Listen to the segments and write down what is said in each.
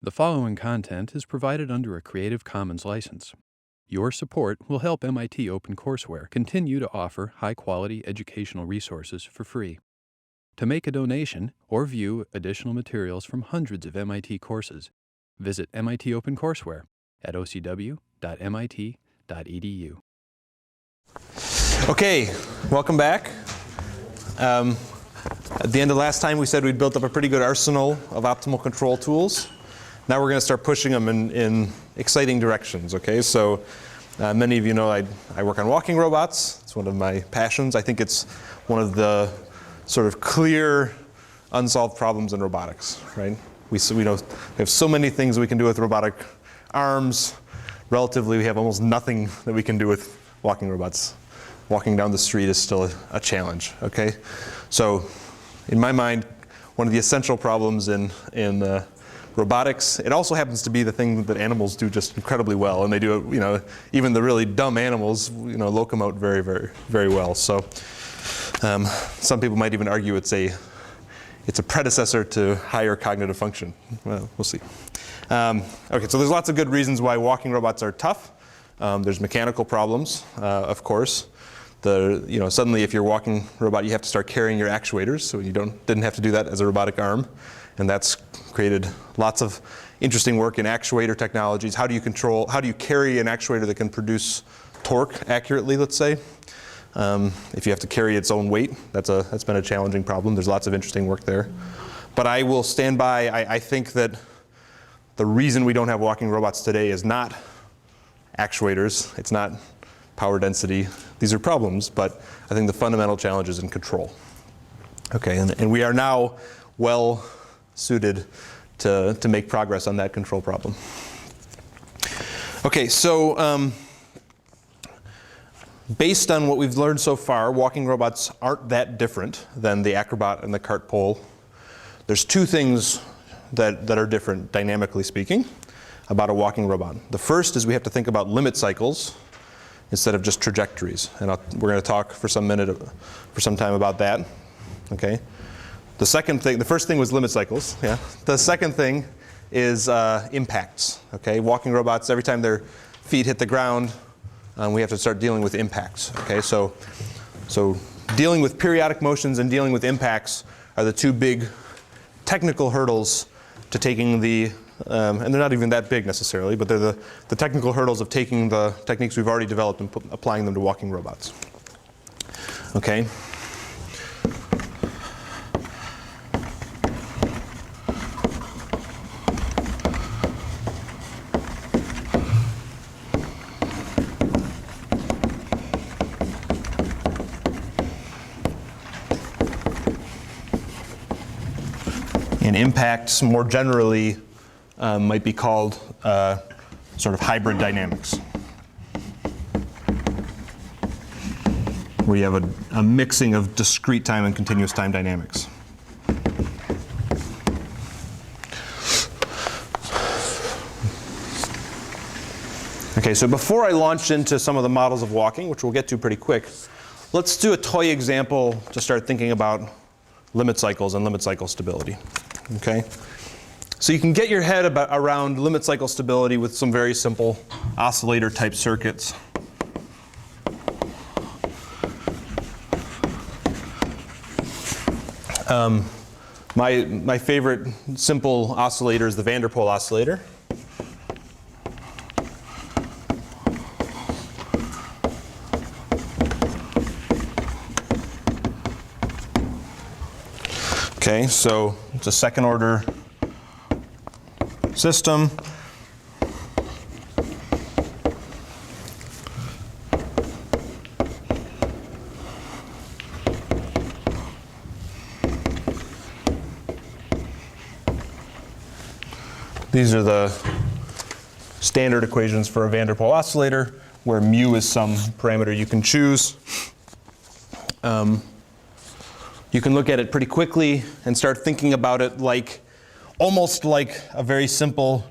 The following content is provided under a Creative Commons license. Your support will help MIT OpenCourseware continue to offer high-quality educational resources for free. To make a donation or view additional materials from hundreds of MIT courses, visit MIT OpenCourseware at ocw.mit.edu. Okay, welcome back. At the end of last time, we said we'd built up a pretty good arsenal of optimal control tools. Now we're going to start pushing them in exciting directions. Okay, so many of you know I work on walking robots. It's one of my passions. I think it's one of the sort of clear unsolved problems in robotics. Right? We have so many things we can do with robotic arms. Relatively, we have almost nothing that we can do with walking robots. Walking down the street is still a challenge. Okay, so in my mind, one of the essential problems in robotics, it also happens to be the thing that animals do just incredibly well, and they do, even the really dumb animals, locomote very, very, very well. So some people might even argue it's a predecessor to higher cognitive function. Well, we'll see. Okay, so there's lots of good reasons why walking robots are tough. There's mechanical problems, of course. Suddenly if you're a walking robot, you have to start carrying your actuators, so you didn't have to do that as a robotic arm. And that's created lots of interesting work in actuator technologies. How do you carry an actuator that can produce torque accurately, let's say? If you have to carry its own weight, that's been a challenging problem. There's lots of interesting work there. But I will stand by, I think that the reason we don't have walking robots today is not actuators. It's not power density. These are problems, but I think the fundamental challenge is in control. Okay, and we are now well suited to make progress on that control problem. Okay, so based on what we've learned so far, walking robots aren't that different than the acrobat and the cart pole. There's two things that are different, dynamically speaking, about a walking robot. The first is we have to think about limit cycles instead of just trajectories. And we're going to talk for some time about that. Okay. The first thing was limit cycles. Yeah. The second thing is impacts. Okay. Walking robots, every time their feet hit the ground, we have to start dealing with impacts. Okay. So dealing with periodic motions and dealing with impacts are the two big technical hurdles to taking the and they're not even that big necessarily, but they're the technical hurdles of taking the techniques we've already developed and applying them to walking robots. Okay. And impacts more generally might be called sort of hybrid dynamics, where you have a mixing of discrete time and continuous time dynamics. Okay, so before I launch into some of the models of walking, which we'll get to pretty quick, let's do a toy example to start thinking about limit cycles and limit cycle stability. Okay? So you can get your head around limit cycle stability with some very simple oscillator type circuits. My favorite simple oscillator is the Vanderpol Oscillator. Okay, so it's a second order system. These are the standard equations for a Vanderpol oscillator, where mu is some parameter you can choose. You can look at it pretty quickly and start thinking about it almost like a very simple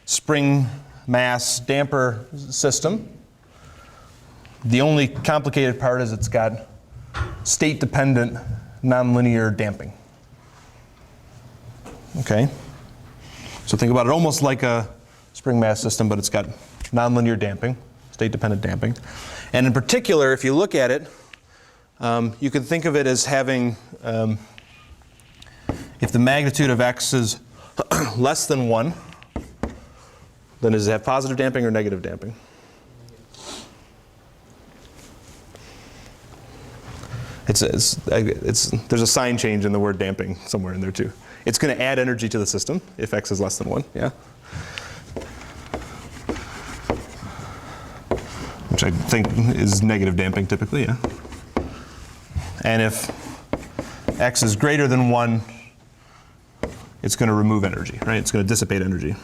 spring mass damper system. The only complicated part is it's got state-dependent nonlinear damping. Okay? So think about it almost like a spring mass system, but it's got nonlinear damping, state-dependent damping. And in particular, if you look at it, you can think of it as having, if the magnitude of x is less than 1, then does it have positive damping or negative damping? There's a sign change in the word damping somewhere in there too. It's going to add energy to the system if x is less than 1, yeah? Which I think is negative damping typically, yeah? And if x is greater than 1, it's going to remove energy, right? It's going to dissipate energy.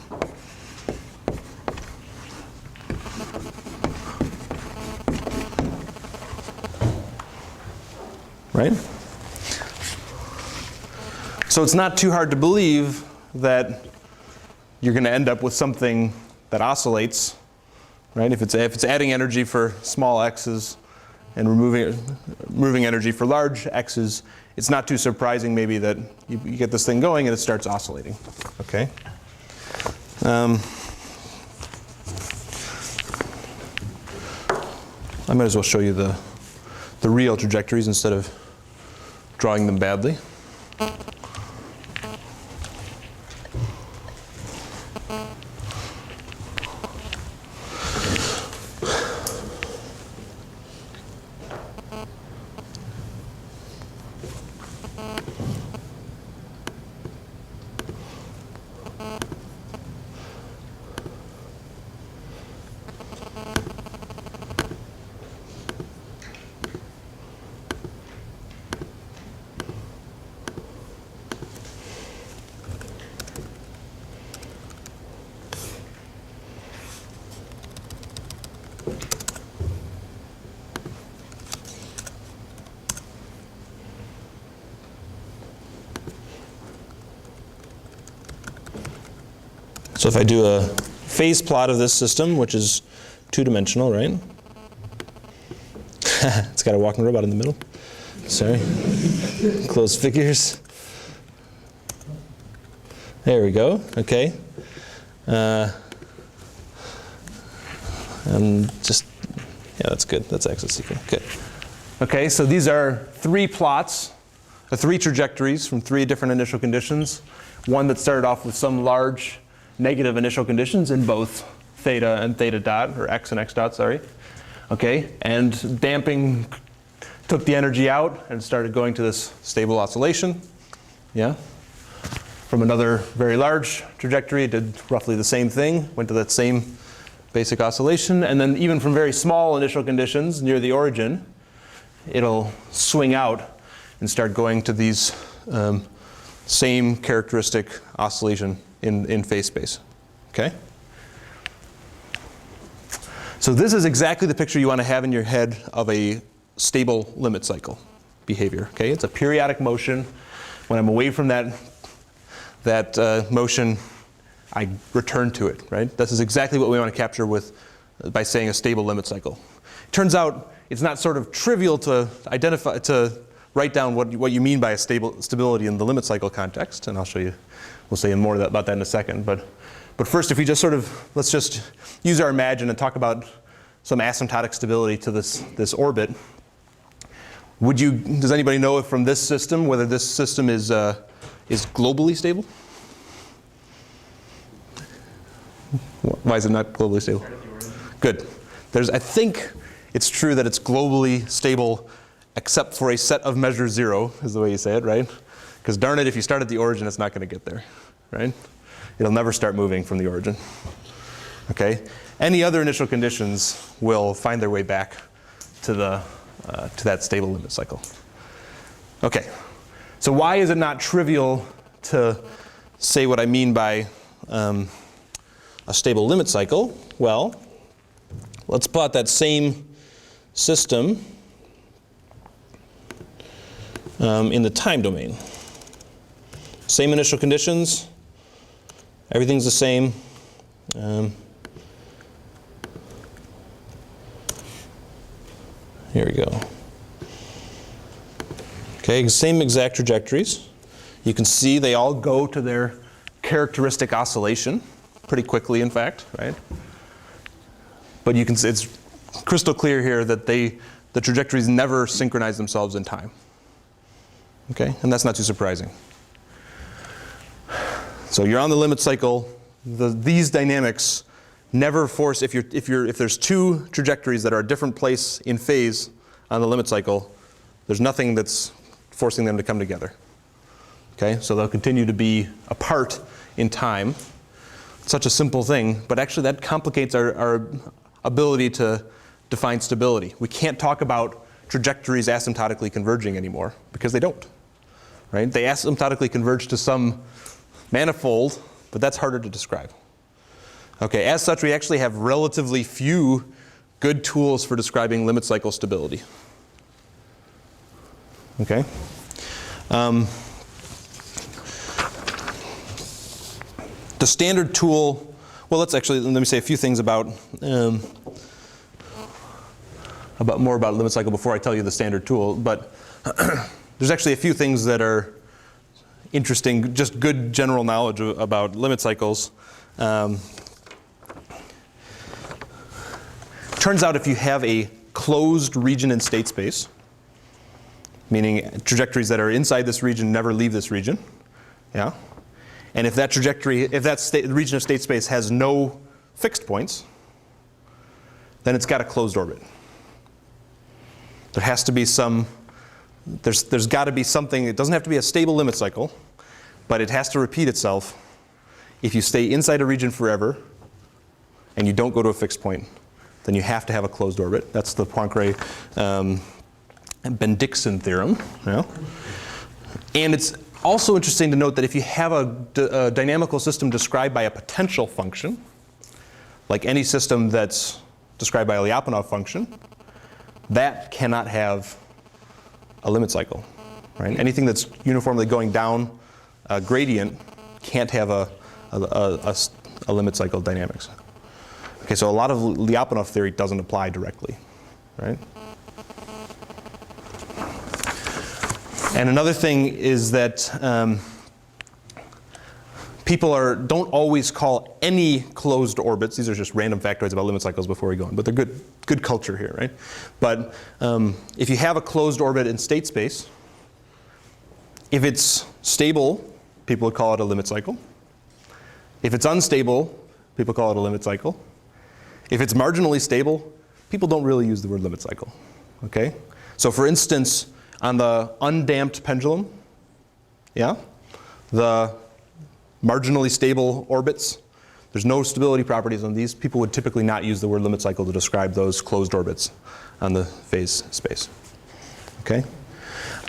Right? So it's not too hard to believe that you're going to end up with something that oscillates, right? If it's adding energy for small x's and removing energy for large x's, it's not too surprising maybe that you get this thing going and it starts oscillating. Okay. I might as well show you the real trajectories instead of drawing them badly. So if I do a phase plot of this system, which is two-dimensional, right? It's got a walking robot in the middle. Sorry. Closed figures. There we go. Okay. And just, yeah, that's good. That's axis equal. Good. Okay, so these are three plots, three trajectories from three different initial conditions. One that started off with some large negative initial conditions in both theta and theta dot, or x and x dot, sorry. Okay, and damping took the energy out and started going to this stable oscillation. Yeah. From another very large trajectory, it did roughly the same thing, went to that same basic oscillation. And then even from very small initial conditions near the origin, it'll swing out and start going to these same characteristic oscillation in phase space. Okay? So this is exactly the picture you want to have in your head of a stable limit cycle behavior. Okay? It's a periodic motion. When I'm away from that motion, I return to it, right? This is exactly what we want to capture by saying a stable limit cycle. It turns out it's not sort of trivial to write down what you mean by a stability in the limit cycle context, and I'll show you. We'll say more about that in a second. But first, if we just let's just use our imagine and talk about some asymptotic stability to this orbit. Does anybody know if from this system whether this system is globally stable? Why is it not globally stable? Good. I think it's true that it's globally stable except for a set of measure 0, is the way you say it, right? Because darn it, if you start at the origin, it's not going to get there, right? It'll never start moving from the origin. Okay? Any other initial conditions will find their way back to that stable limit cycle. Okay. So why is it not trivial to say what I mean by a stable limit cycle? Well, let's plot that same system in the time domain. Same initial conditions, everything's the same. Here we go. Okay, same exact trajectories. You can see they all go to their characteristic oscillation, pretty quickly in fact, right? But you can see it's crystal clear here that the trajectories never synchronize themselves in time. Okay, and that's not too surprising. So you're on the limit cycle. These dynamics never force, if there's two trajectories that are a different place in phase on the limit cycle, there's nothing that's forcing them to come together. Okay, so they'll continue to be apart in time. Such a simple thing, but actually that complicates our ability to define stability. We can't talk about trajectories asymptotically converging anymore because they don't. Right? They asymptotically converge to some manifold, but that's harder to describe. Okay, as such, we actually have relatively few good tools for describing limit cycle stability. Okay. The standard tool, well, let me say a few things about more about limit cycle before I tell you the standard tool. But there's actually a few things that are interesting, just good general knowledge about limit cycles. Turns out if you have a closed region in state space, meaning trajectories that are inside this region never leave this region, yeah. And if that region of state space has no fixed points, then it's got a closed orbit. There has to be there's got to be something, it doesn't have to be a stable limit cycle, but it has to repeat itself. If you stay inside a region forever and you don't go to a fixed point, then you have to have a closed orbit. That's the Poincare-Bendixson theorem. Yeah. And it's also interesting to note that if you have a dynamical system described by a potential function, like any system that's described by a Lyapunov function, that cannot have a limit cycle. Right? Anything that's uniformly going down a gradient can't have a limit cycle dynamics. Okay, so a lot of Lyapunov theory doesn't apply directly, right? And another thing is that people don't always call any closed orbits. These are just random factoids about limit cycles before we go on, but they're good culture here, right? But if you have a closed orbit in state space, if it's stable, people would call it a limit cycle. If it's unstable, people call it a limit cycle. If it's marginally stable, people don't really use the word limit cycle. Okay? So for instance, on the undamped pendulum, yeah, the marginally stable orbits, there's no stability properties on these. People would typically not use the word limit cycle to describe those closed orbits on the phase space. Okay?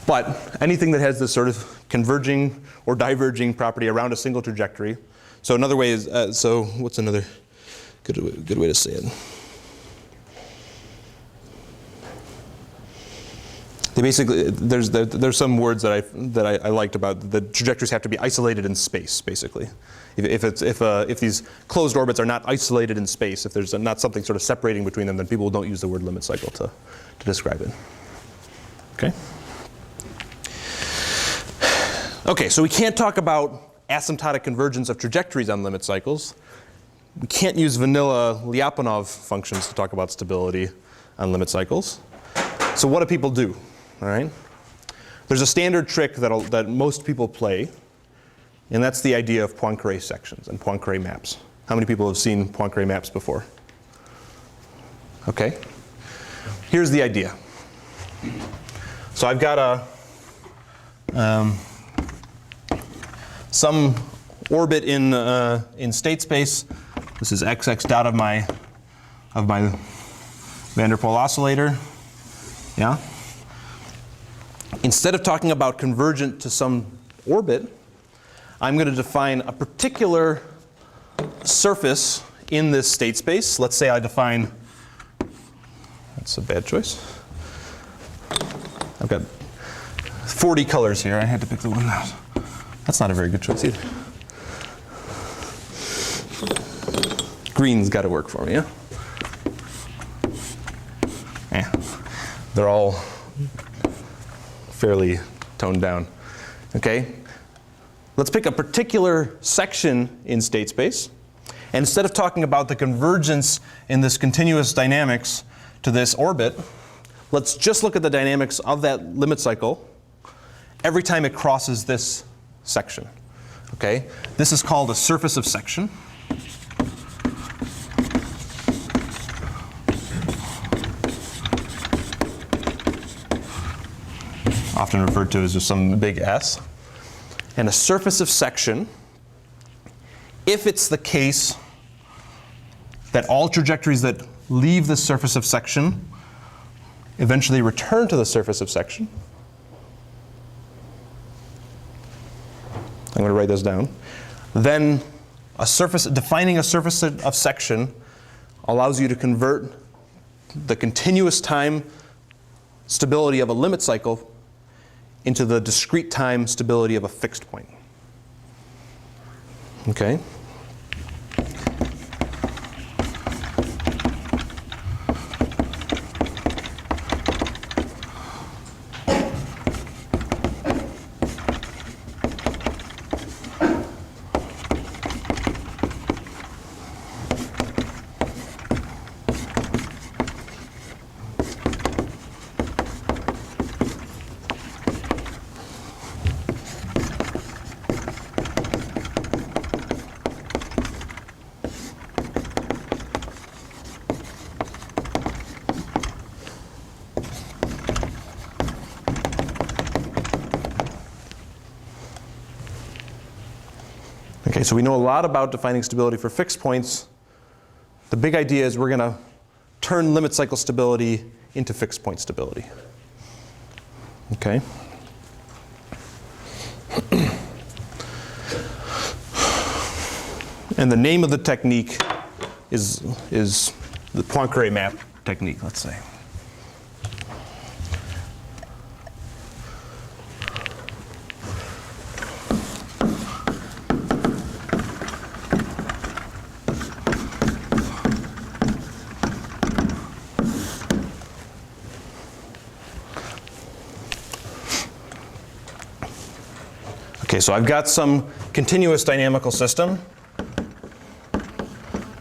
But anything that has this sort of converging or diverging property around a single trajectory. So another way is, so what's another good way to say it? They basically, there's some words that I liked about the trajectories have to be isolated in space, basically. If these closed orbits are not isolated in space, if there's not something sort of separating between them, then people don't use the word limit cycle to describe it. Okay? Okay, so we can't talk about asymptotic convergence of trajectories on limit cycles. We can't use vanilla Lyapunov functions to talk about stability on limit cycles. So what do people do? All right? There's a standard trick that most people play, and that's the idea of Poincare sections and Poincare maps. How many people have seen Poincare maps before? Okay. Here's the idea. So I've got some orbit in state space. This is XX dot of my Vanderpol oscillator. Yeah. Instead of talking about convergent to some orbit, I'm going to define a particular surface in this state space. Let's say I define, that's a bad choice. I've got 40 colors here. I had to pick the one out. That's not a very good choice either. Green's got to work for me, yeah? Yeah. They're all fairly toned down. Okay? let's pick a particular section in state space. And instead of talking about the convergence in this continuous dynamics to this orbit, let's just look at the dynamics of that limit cycle every time it crosses this section. Okay? This is called a surface of section. Often referred to as just some big S. And a surface of section, if it's the case that all trajectories that leave the surface of section eventually return to the surface of section. I'm going to write this down. Then defining a surface of section allows you to convert the continuous time stability of a limit cycle into the discrete time stability of a fixed point. Okay? Okay, so we know a lot about defining stability for fixed points. The big idea is we're going to turn limit cycle stability into fixed point stability. Okay? And the name of the technique is the Poincare map technique, let's say. Okay, so I've got some continuous dynamical system.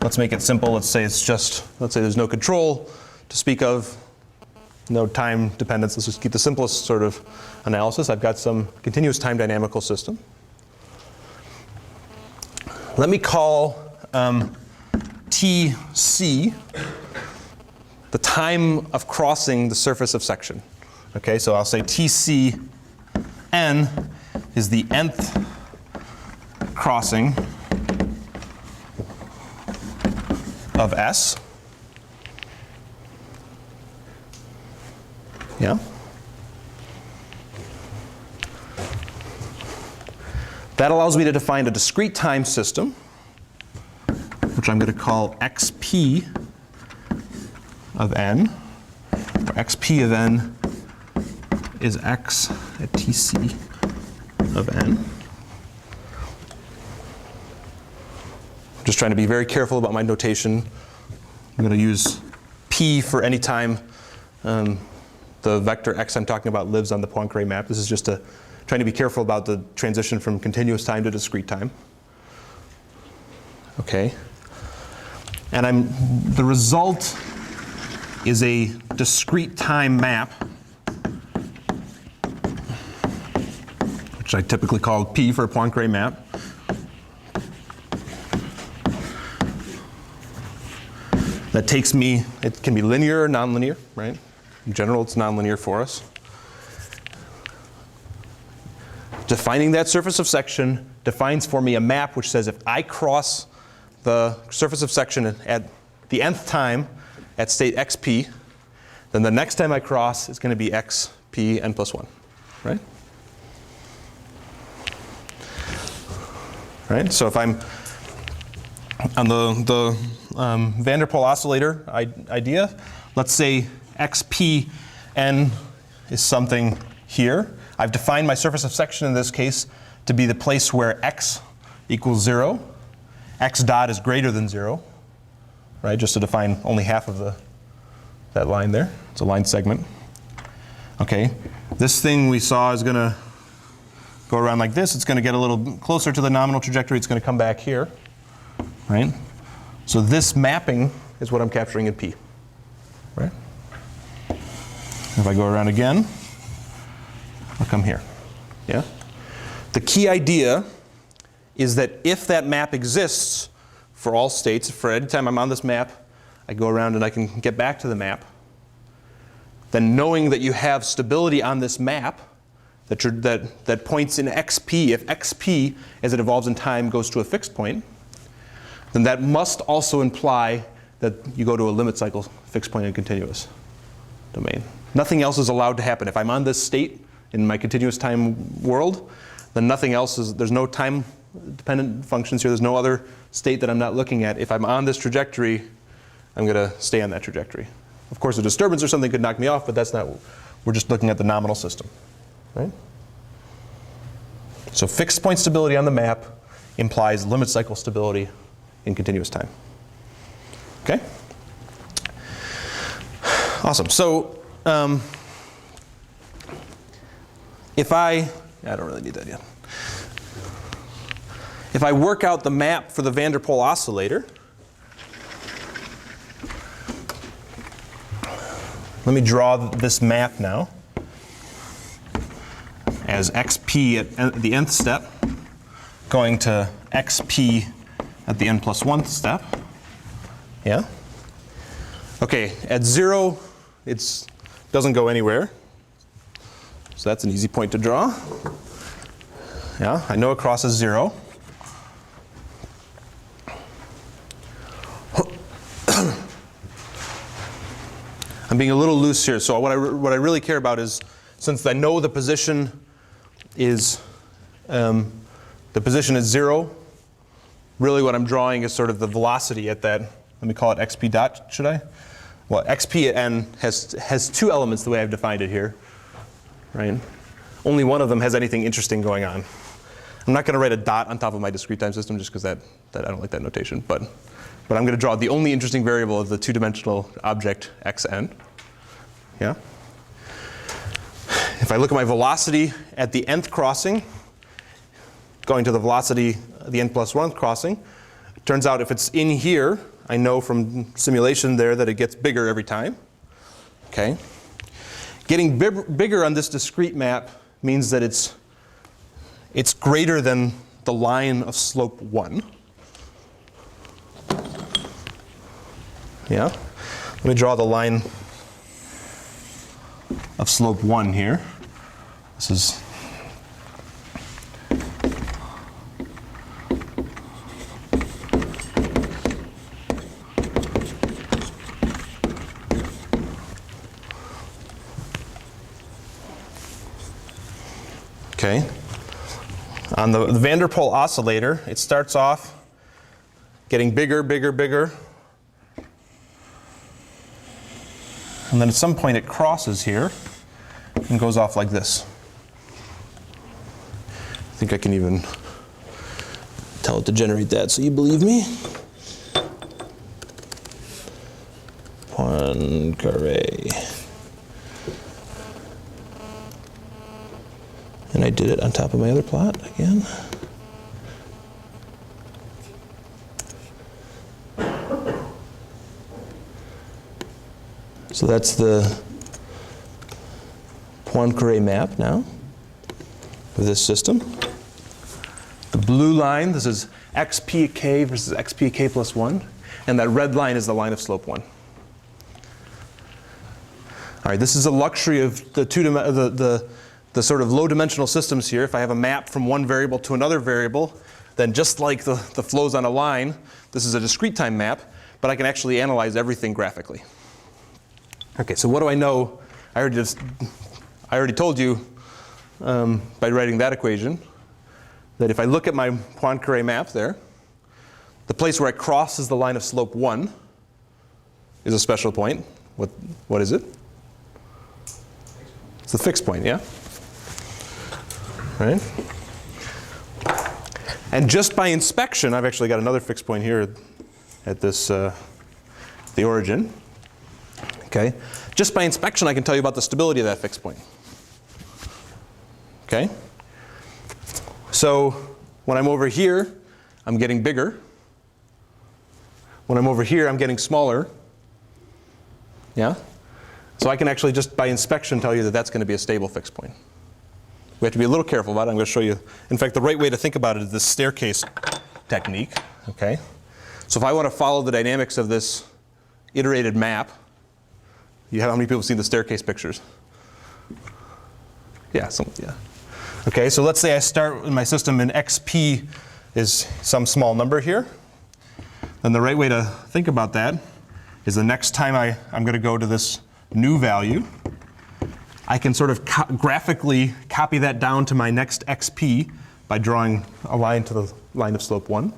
Let's make it simple. Let's say there's no control to speak of, no time dependence. Let's just keep the simplest sort of analysis. I've got some continuous time dynamical system. Let me call Tc the time of crossing the surface of section. Okay, so I'll say Tcn is the nth crossing of S. Yeah? That allows me to define a discrete time system, which I'm going to call xp of n, where xp of n is x at Tc of n. I'm just trying to be very careful about my notation. I'm going to use p for any time the vector x I'm talking about lives on the Poincare map. This is just trying to be careful about the transition from continuous time to discrete time. Okay. And the result is a discrete time map, which I typically call P for a Poincare map. That takes me, it can be linear or nonlinear, right? In general, it's nonlinear for us. Defining that surface of section defines for me a map which says if I cross the surface of section at the nth time at state xp, then the next time I cross is going to be xp n plus 1, right? Right? So if I'm on the Vanderpol Oscillator idea, let's say xpn is something here. I've defined my surface of section in this case to be the place where x equals 0, x dot is greater than 0, right? Just to define only half of that line there. It's a line segment. Okay, this thing we saw is going to go around like this, it's going to get a little closer to the nominal trajectory. It's going to come back here, right? So this mapping is what I'm capturing in P, right? If I go around again, I'll come here, yeah? The key idea is that if that map exists for all states, for any time I'm on this map, I go around and I can get back to the map, then knowing that you have stability on this map that points in XP, if XP, as it evolves in time, goes to a fixed point, then that must also imply that you go to a limit cycle fixed point in continuous domain. Nothing else is allowed to happen. If I'm on this state in my continuous time world, then nothing else is, there's no time dependent functions here. There's no other state that I'm not looking at. If I'm on this trajectory, I'm going to stay on that trajectory. Of course, a disturbance or something could knock me off, but that's not, we're just looking at the nominal system, right? So fixed point stability on the map implies limit cycle stability in continuous time. Okay? Awesome. So if I don't really need that yet. If I work out the map for the Vanderpol Oscillator, let me draw this map now as xp at the nth step, going to xp at the n+1 step. Yeah? Okay, at 0, it doesn't go anywhere. So that's an easy point to draw. Yeah, I know it crosses 0. I'm being a little loose here. So what I really care about is, since I know the position is 0, really what I'm drawing is sort of the velocity at that, let me call it xp dot, should I? Well, xp at n has two elements the way I've defined it here, right? Only one of them has anything interesting going on. I'm not going to write a dot on top of my discrete time system just because that I don't like that notation, but I'm going to draw the only interesting variable of the two-dimensional object xn. Yeah? If I look at my velocity at the nth crossing, going to the velocity at the n+1 crossing, it turns out if it's in here, I know from simulation there that it gets bigger every time. Okay? Getting bigger on this discrete map means that it's greater than the line of slope 1. Yeah? Let me draw the line of slope 1 here. This is okay. On the Vanderpol Oscillator, it starts off getting bigger, bigger, bigger. And then at some point it crosses here and goes off like this. I think I can even tell it to generate that so you believe me. Poincaré. And I did it on top of my other plot again. So that's the Poincaré map now of this system. The blue line, this is xpk versus xpk plus 1. And that red line is the line of slope 1. All right, this is a luxury of the sort of low-dimensional systems here. If I have a map from one variable to another variable, then just like the flows on a line, this is a discrete time map, but I can actually analyze everything graphically. Okay, so what do I know? I already told you by writing that equation that if I look at my Poincaré map there, the place where it crosses the line of slope 1 is a special point. What is it? It's the fixed point, yeah? Right? And just by inspection, I've actually got another fixed point here at this, the origin. Okay? Just by inspection, I can tell you about the stability of that fixed point. Okay? So when I'm over here, I'm getting bigger. When I'm over here, I'm getting smaller. Yeah? So I can actually just by inspection tell you that that's going to be a stable fixed point. We have to be a little careful about it. I'm going to show you. In fact, the right way to think about it is this staircase technique. Okay? So if I want to follow the dynamics of this iterated map, how many people have seen the staircase pictures? Yeah, yeah. Okay, so let's say I start with my system and xp is some small number here. Then the right way to think about that is the next time I'm going to go to this new value, I can sort of graphically copy that down to my next xp by drawing a line to the line of slope 1.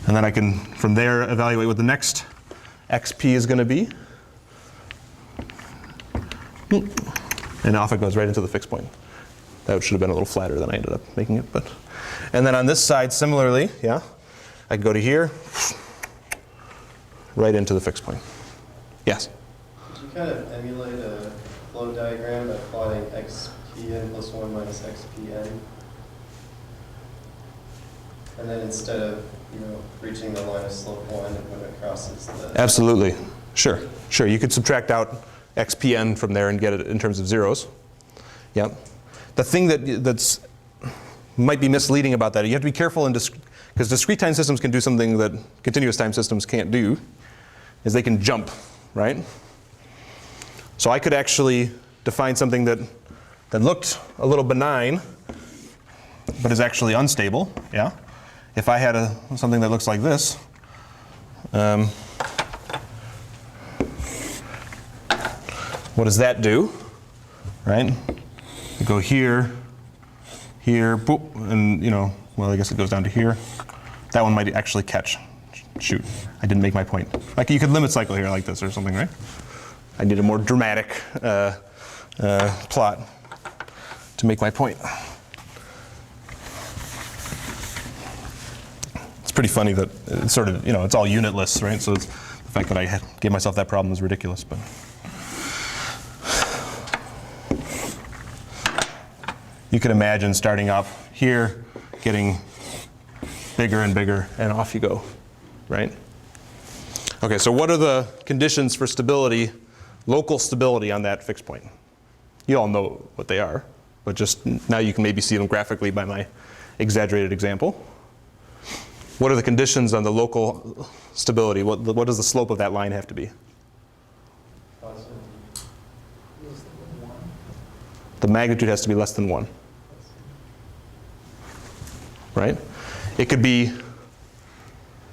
And then I can, from there, evaluate what the next xp is going to be. And off it goes right into the fixed point. That should have been a little flatter than I ended up making it. But, and then on this side, similarly, yeah, I can go to here, right into the fixed point. Yes? Could you kind of emulate a flow diagram by plotting xpn plus 1 minus xpn? And then instead of reaching the line of slope 1 when it crosses the... Absolutely. Sure. Sure. You could subtract out xpn from there and get it in terms of zeros. Yeah. The thing that's might be misleading about that, you have to be careful because discrete time systems can do something that continuous time systems can't do, is they can jump, right? So I could actually define something that looked a little benign, but is actually unstable. Yeah. If I had something that looks like this, what does that do, right? You go here, here, boop, and well, I guess it goes down to here. That one might actually catch. Shoot, I didn't make my point. Like you could limit cycle here like this or something, right? I need a more dramatic plot to make my point. It's pretty funny that it's sort of, it's all unitless, right? So the fact that I gave myself that problem is ridiculous, but. You can imagine starting up here, getting bigger and bigger, and off you go, right? Okay, so what are the conditions for stability, local stability on that fixed point? You all know what they are, but just now you can maybe see them graphically by my exaggerated example. What are the conditions on the local stability? What does the slope of that line have to be? The magnitude has to be less than 1. Right? It could be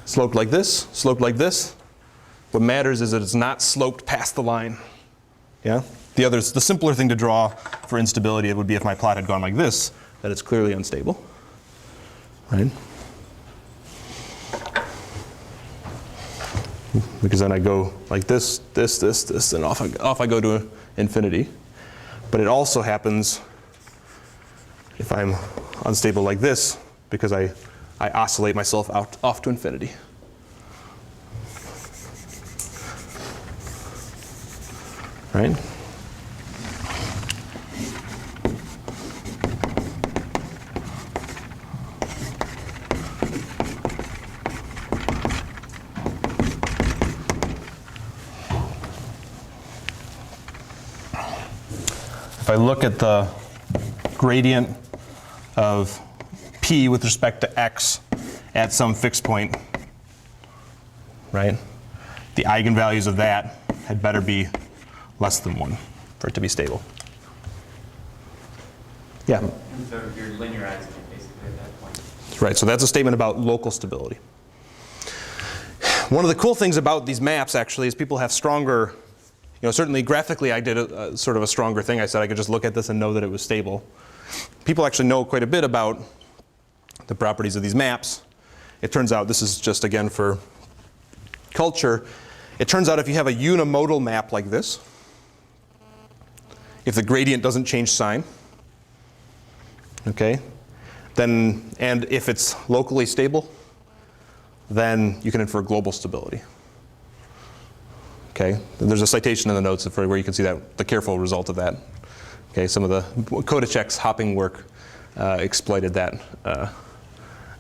sloped like this, sloped like this. What matters is that it's not sloped past the line. Yeah? The simpler thing to draw for instability, it would be if my plot had gone like this, that it's clearly unstable. Right? Because then I go like this, this, this, this, and off I go to infinity. But it also happens if I'm unstable like this, because I oscillate myself off to infinity. Right? If I look at the gradient of p with respect to x at some fixed point, right? The eigenvalues of that had better be less than 1 for it to be stable. Yeah? And so you're linearizing it basically at that point. Right, so that's a statement about local stability. One of the cool things about these maps actually is people have stronger, certainly graphically I did a sort of a stronger thing. I said I could just look at this and know that it was stable. People actually know quite a bit about the properties of these maps. It turns out, this is just again for culture, it turns out if you have a unimodal map like this, if the gradient doesn't change sign, okay, then, and if it's locally stable, then you can infer global stability. Okay, there's a citation in the notes where you can see that, the careful result of that Okay, some of the Kodachek's hopping work exploited that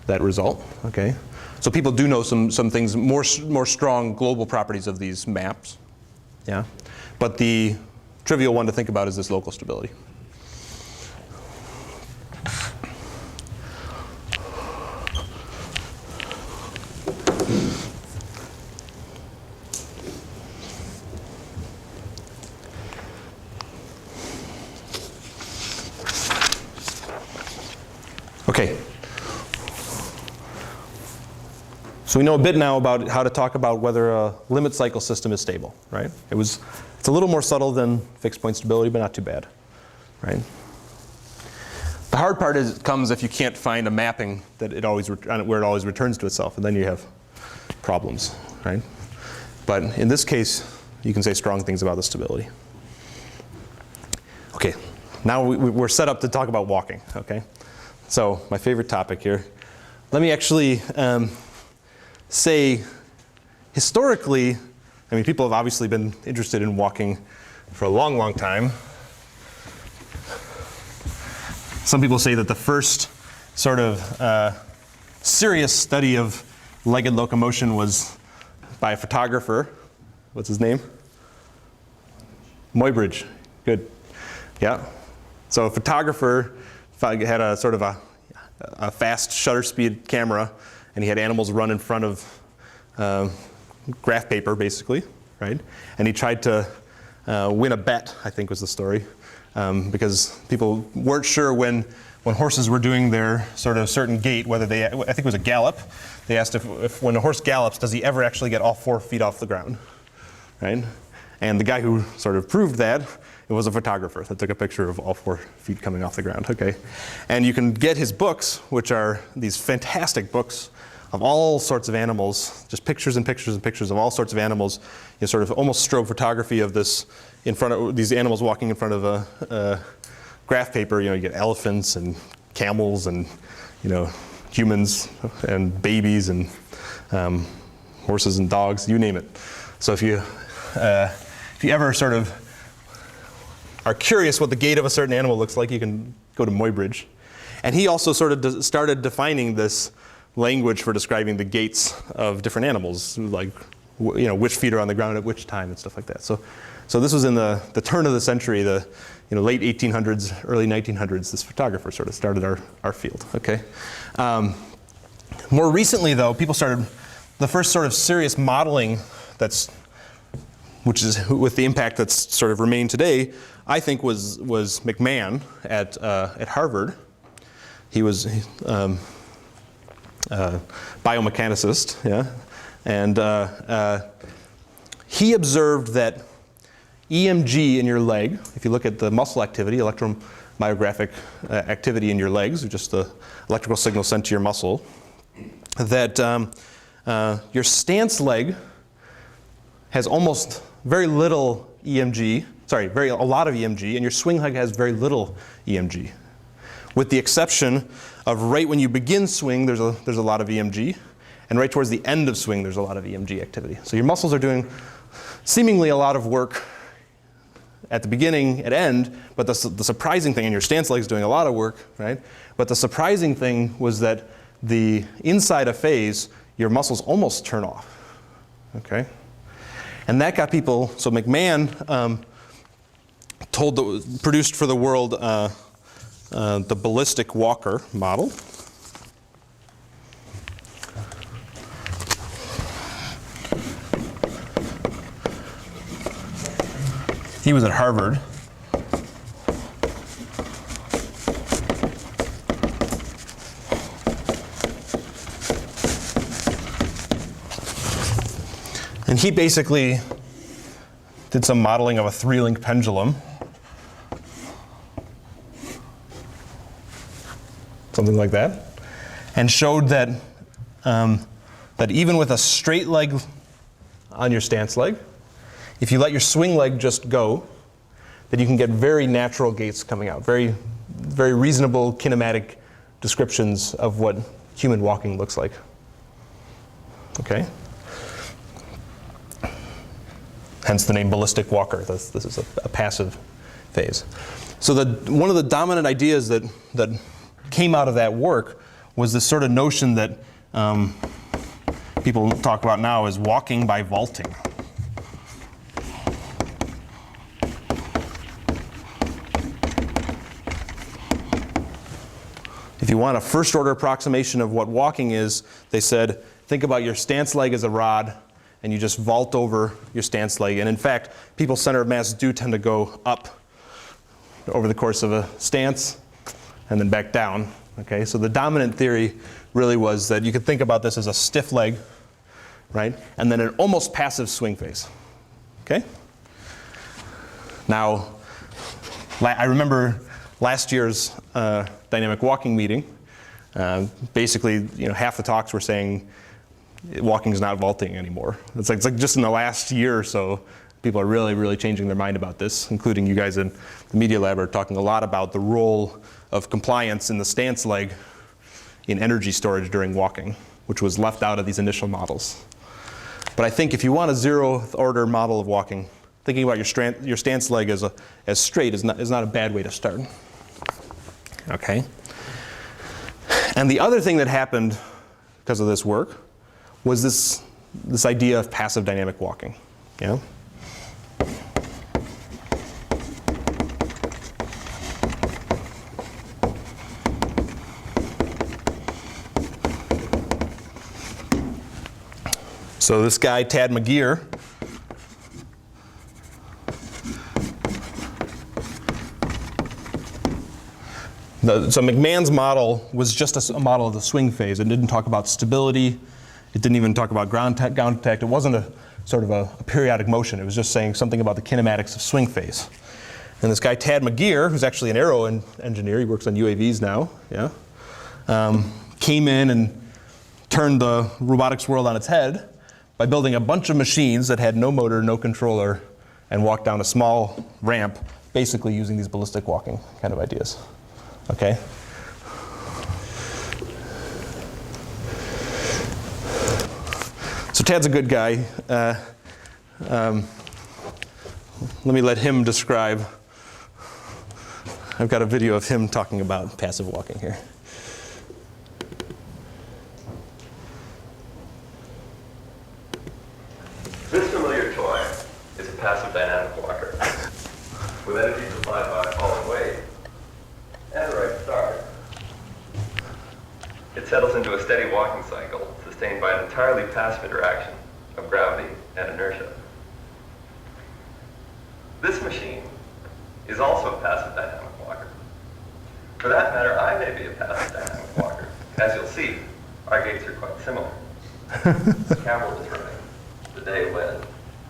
result. Okay, so people do know some things, more strong global properties of these maps. Yeah, but the trivial one to think about is this local stability. Okay. So we know a bit now about how to talk about whether a limit cycle system is stable, right? It's a little more subtle than fixed point stability, but not too bad, right? The hard part comes if you can't find a mapping that where it always returns to itself, and then you have problems, right? But in this case, you can say strong things about the stability. Okay, now we're set up to talk about walking, okay? So my favorite topic here. Let me actually say, historically, I mean, people have obviously been interested in walking for a long, long time. Some people say that the first sort of serious study of legged locomotion was by a photographer. What's his name? Muybridge. Good. Yeah. So a photographer had a sort of a fast shutter speed camera, and he had animals run in front of graph paper, basically, right? And he tried to win a bet, I think was the story, because people weren't sure when horses were doing their sort of certain gait, whether I think it was a gallop. They asked if when a horse gallops, does he ever actually get all 4 feet off the ground, right? And the guy who sort of proved that, it was a photographer that took a picture of all 4 feet coming off the ground, okay? And you can get his books, which are these fantastic books of all sorts of animals, just pictures and pictures and pictures of all sorts of animals, you know, sort of almost strobe photography of this in front of these animals walking in front of a graph paper. You know, you get elephants and camels and, you know, humans and babies and horses and dogs, you name it. So if you ever sort of are curious what the gait of a certain animal looks like, you can go to Muybridge. And he also sort of started defining this language for describing the gaits of different animals, like, you know, which feet are on the ground at which time and stuff like that. So this was in the turn of the century, the late 1800s, early 1900s. This photographer sort of started our field. Okay. More recently, though, people started the first sort of serious modeling which is with the impact that's sort of remained today, I think was McMahon at Harvard. He was biomechanicist, yeah, and he observed that EMG in your leg, if you look at the muscle activity, electromyographic activity in your legs, just the electrical signal sent to your muscle, that your stance leg has almost very little EMG, a lot of EMG, and your swing leg has very little EMG. With the exception of right when you begin swing, there's a lot of EMG, and right towards the end of swing, there's a lot of EMG activity. So your muscles are doing seemingly a lot of work at the beginning, at end, but the surprising thing, and your stance leg's doing a lot of work, right? But the surprising thing was that the inside of phase, your muscles almost turn off, okay? And that got people, so McMahon produced for the world the ballistic walker model. He was at Harvard. And he basically did some modeling of a 3-link pendulum. Something like that. And showed that, that even with a straight leg on your stance leg, if you let your swing leg just go, that you can get very natural gaits coming out, very, very reasonable kinematic descriptions of what human walking looks like. Okay? Hence the name ballistic walker. This is a passive phase. So one of the dominant ideas that came out of that work was this sort of notion that people talk about now as walking by vaulting. If you want a first order approximation of what walking is, they said, think about your stance leg as a rod, and you just vault over your stance leg. And in fact, people's center of mass do tend to go up over the course of a stance and then back down. Okay, so the dominant theory really was that you could think about this as a stiff leg, right? And then an almost passive swing phase. Okay? Now, I remember last year's dynamic walking meeting. Basically, half the talks were saying walking is not vaulting anymore. It's like just in the last year or so, people are really, really changing their mind about this, including you guys in the media lab are talking a lot about the role of compliance in the stance leg in energy storage during walking, which was left out of these initial models. But I think if you want a zeroth order model of walking, thinking about your stance leg as straight is not a bad way to start. Okay. And the other thing that happened because of this work was this idea of passive dynamic walking. Yeah. So this guy, Tad McGeer, so McMahon's model was just a model of the swing phase. It didn't talk about stability. It didn't even talk about ground contact. It wasn't a sort of a periodic motion. It was just saying something about the kinematics of swing phase. And this guy, Tad McGeer, who's actually an aero engineer, he works on UAVs now, yeah, came in and turned the robotics world on its head by building a bunch of machines that had no motor, no controller, and walked down a small ramp, basically using these ballistic walking kind of ideas. Okay? So Tad's a good guy. Let me let him describe. I've got a video of him talking about passive walking here. This familiar toy is a passive dynamic walker with energy supplied by a falling wave and a right start. It settles into a steady walking cycle sustained by an entirely passive interaction of gravity and inertia. This machine is also a passive dynamic walker. For that matter, I may be a passive dynamic walker. As you'll see, our gaits are quite similar. The camera was running the day when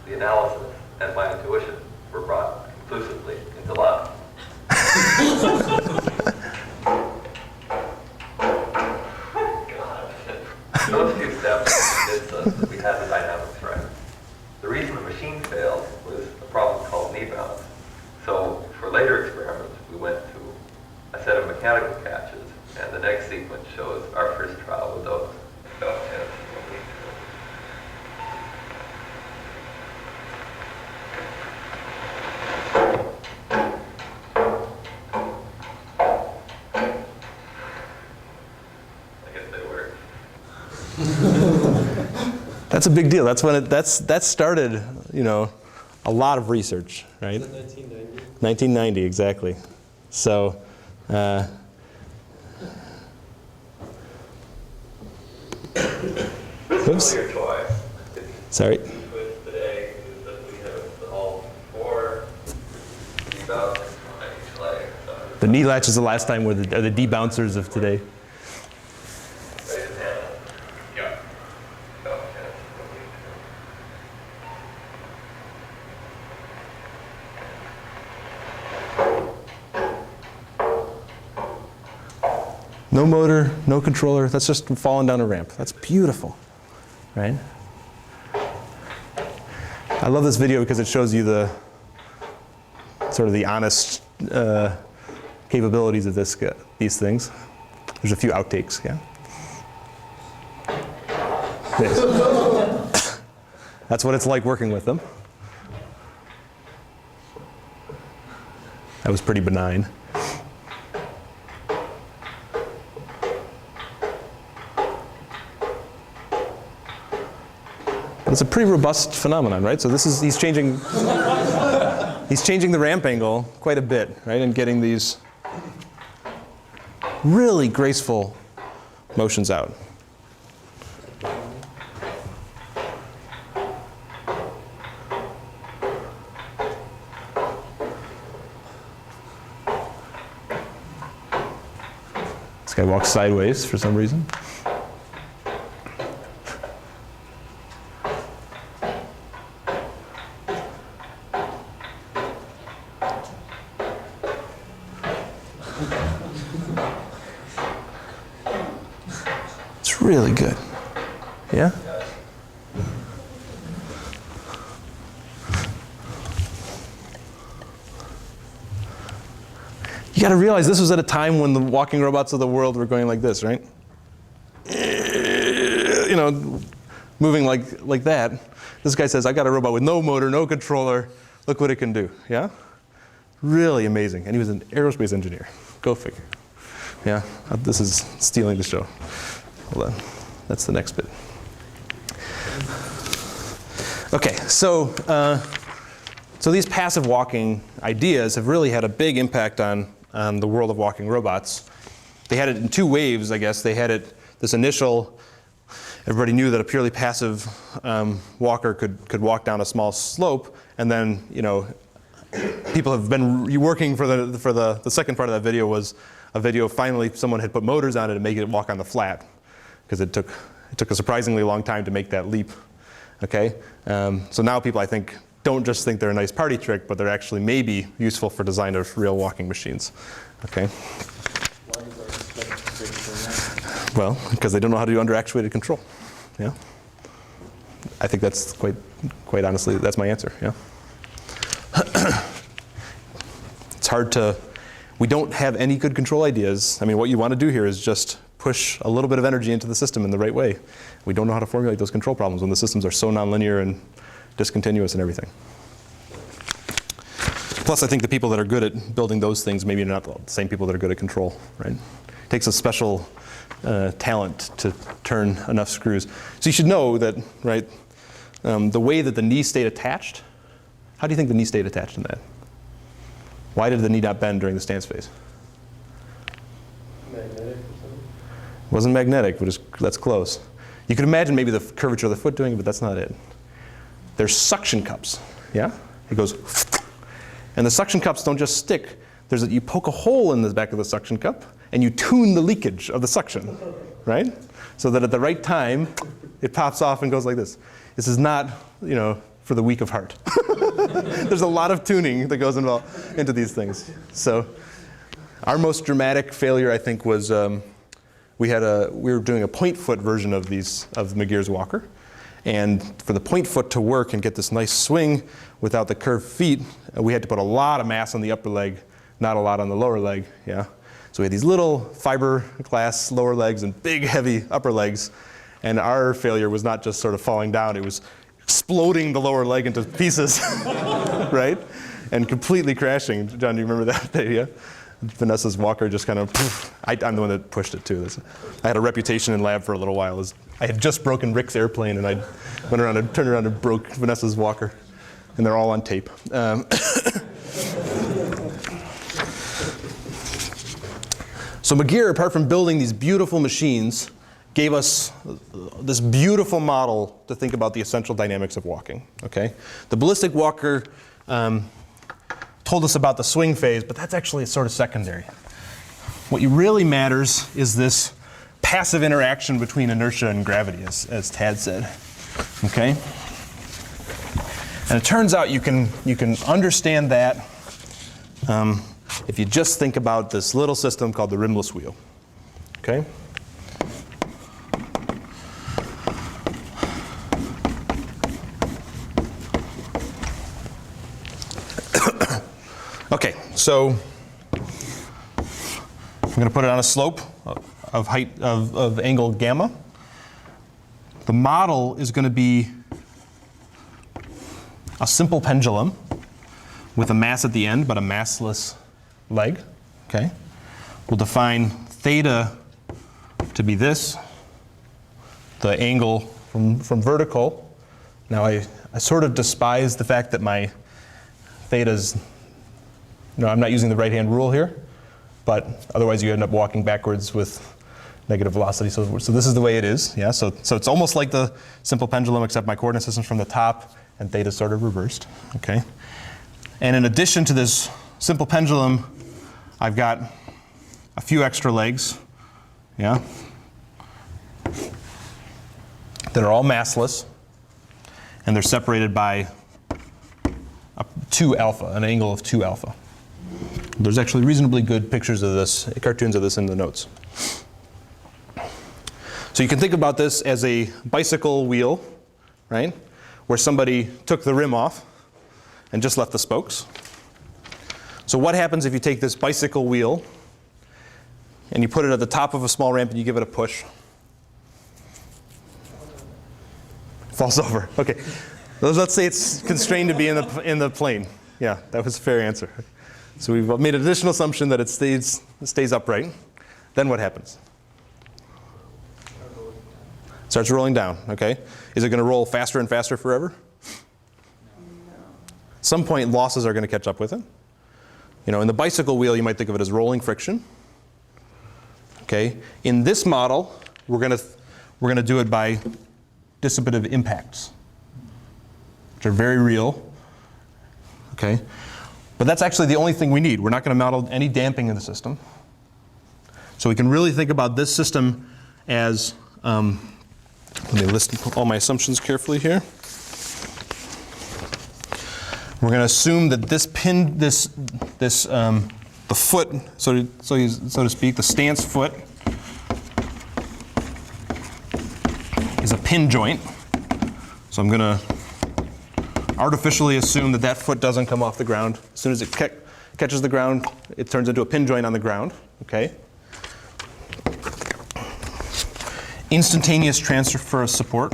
the analysis and my intuition were brought conclusively into line. God. Those few steps convinced us that we had the dynamics right. The reason the machine failed was a problem called knee bounce. So for later experiments, we went to a set of mechanical catches, and the next sequence shows our first trial with those. That's a big deal. That's when that started, a lot of research, right? 1990. 1990, exactly. So, This familiar toy. sorry. With today is that we have all four debouncers on each leg. The knee latch is the last time are the debouncers of today. Raise his hand. Yeah. Oh, No motor, no controller. That's just falling down a ramp. That's beautiful, right? I love this video because it shows you the sort of the honest capabilities of these things. There's a few outtakes, yeah. Yes. That's what it's like working with them. That was pretty benign. It's a pretty robust phenomenon, right? So this is, he's changing the ramp angle quite a bit, right? And getting these really graceful motions out. This guy walks sideways for some reason. It's really good. Yeah? You got to realize this was at a time when the walking robots of the world were going like this, right? You know, moving like that. This guy says, I got a robot with no motor, no controller. Look what it can do. Yeah? Really amazing. And he was an aerospace engineer. Go figure. Yeah? This is stealing the show. Hold on. That's the next bit. Okay, so these passive walking ideas have really had a big impact on the world of walking robots. They had it in two waves, I guess. They had it, this initial, everybody knew that a purely passive walker could walk down a small slope, and then, you know, people have been working for the second part of that video was a video finally someone had put motors on it and make it walk on the flat, because it took a surprisingly long time to make that leap. Okay, so now people, I think, don't just think they're a nice party trick, but they're actually maybe useful for design of real walking machines. Okay. Well, because they don't know how to do underactuated control. Yeah. I think that's quite honestly, that's my answer. Yeah. It's hard to. We don't have any good control ideas. I mean, what you want to do here is just push a little bit of energy into the system in the right way. We don't know how to formulate those control problems when the systems are so nonlinear and discontinuous and everything. Plus, I think the people that are good at building those things maybe are not the same people that are good at control, right? It takes a special talent to turn enough screws. So you should know that, right, the way that the knee stayed attached, how do you think the knee stayed attached in that? Why did the knee not bend during the stance phase? Magnetic or something? It wasn't magnetic, but that's close. You could imagine maybe the curvature of the foot doing it, but that's not it. There's suction cups, yeah? It goes, and the suction cups don't just stick. You poke a hole in the back of the suction cup, and you tune the leakage of the suction, right? So that at the right time, it pops off and goes like this. This is not, you know, for the weak of heart. There's a lot of tuning that goes into these things. So our most dramatic failure, I think, was we were doing a point foot version of Magir's walker. And for the point foot to work and get this nice swing without the curved feet, we had to put a lot of mass on the upper leg, not a lot on the lower leg. Yeah. So we had these little fiberglass lower legs and big, heavy upper legs. And our failure was not just sort of falling down, it was exploding the lower leg into pieces, right? And completely crashing. John, do you remember that day? Yeah? Vanessa's walker just kind of, I'm the one that pushed it too. I had a reputation in lab for a little while. I had just broken Rick's airplane, and I went around and turned around and broke Vanessa's walker. And they're all on tape. So Magir, apart from building these beautiful machines, gave us this beautiful model to think about the essential dynamics of walking. Okay, the ballistic walker told us about the swing phase, but that's actually sort of secondary. What really matters is this passive interaction between inertia and gravity, as Tad said. Okay, and it turns out you can understand that if you just think about this little system called the rimless wheel. Okay. Okay, so I'm going to put it on a slope of height of angle gamma. The model is going to be a simple pendulum with a mass at the end, but a massless leg, okay? We'll define theta to be this, the angle from vertical. Now I sort of despise the fact that my theta's, I'm not using the right-hand rule here, but otherwise you end up walking backwards with negative velocity. So this is the way it is, yeah? So it's almost like the simple pendulum, except my coordinate system's from the top and theta's sort of reversed, okay? And in addition to this simple pendulum, I've got a few extra legs, yeah? That are all massless, and they're separated by 2 alpha, an angle of 2 alpha. There's actually reasonably good pictures of this, cartoons of this in the notes. So you can think about this as a bicycle wheel, right? Where somebody took the rim off and just left the spokes. So what happens if you take this bicycle wheel and you put it at the top of a small ramp and you give it a push? Falls over. Okay. Let's say it's constrained to be in the plane. Yeah, that was a fair answer. So we've made an additional assumption that it stays upright. Then what happens? Starts rolling down, okay? Is it going to roll faster and faster forever? At some point, losses are going to catch up with it. In the bicycle wheel, you might think of it as rolling friction. Okay? In this model, we're going to do it by dissipative impacts, which are very real. Okay? But that's actually the only thing we need. We're not going to model any damping in the system. So we can really think about this system as let me list all my assumptions carefully here. We're going to assume that this pin, the foot, so to speak, the stance foot is a pin joint. So I'm going to artificially assume that that foot doesn't come off the ground. As soon as it catches the ground, it turns into a pin joint on the ground. Okay. Instantaneous transfer of support.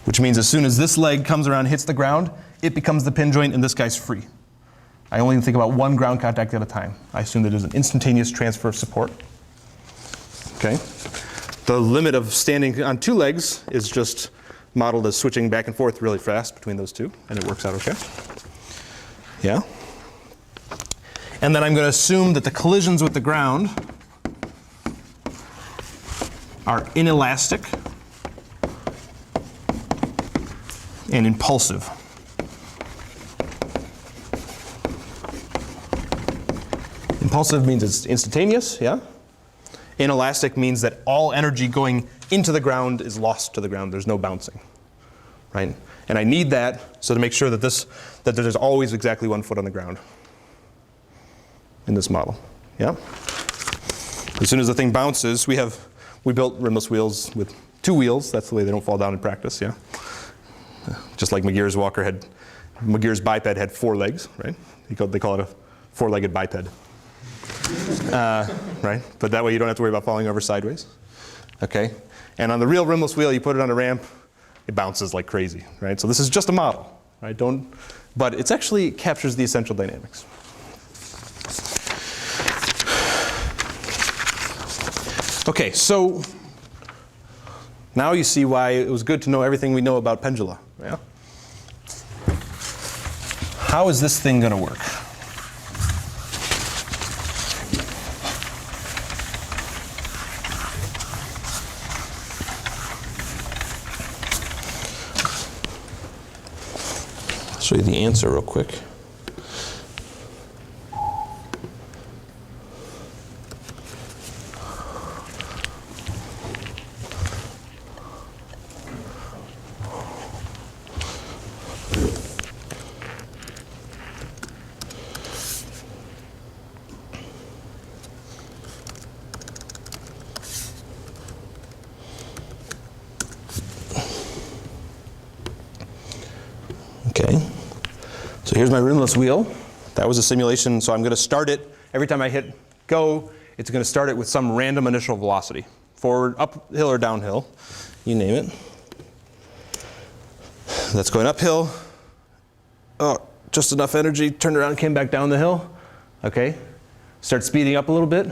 Which means as soon as this leg comes around and hits the ground, it becomes the pin joint and this guy's free. I only think about one ground contact at a time. I assume that there's an instantaneous transfer of support. Okay. The limit of standing on 2 legs is just modeled as switching back and forth really fast between those 2, and it works out okay. Yeah? And then I'm going to assume that the collisions with the ground are inelastic and impulsive. Impulsive means it's instantaneous, yeah? Inelastic means that all energy going into the ground is lost to the ground. There's no bouncing, right? And I need that so to make sure that there's always exactly 1 foot on the ground in this model, yeah? As soon as the thing bounces, we built rimless wheels with 2 wheels. That's the way they don't fall down in practice, yeah? Just like Magir's biped had 4 legs, right? They call it a 4-legged biped. Right? But that way you don't have to worry about falling over sideways. Okay? And on the real rimless wheel, you put it on a ramp, it bounces like crazy, right? So this is just a model, right? But it actually captures the essential dynamics. Okay, so now you see why it was good to know everything we know about pendula. Yeah? How is this thing going to work? I'll show you the answer real quick. Okay, so here's my rimless wheel. That was a simulation, so I'm going to start it every time I hit go, it's going to start it with some random initial velocity. Forward, uphill or downhill, you name it. That's going uphill. Oh, just enough energy, turned around, came back down the hill. Okay, start speeding up a little bit.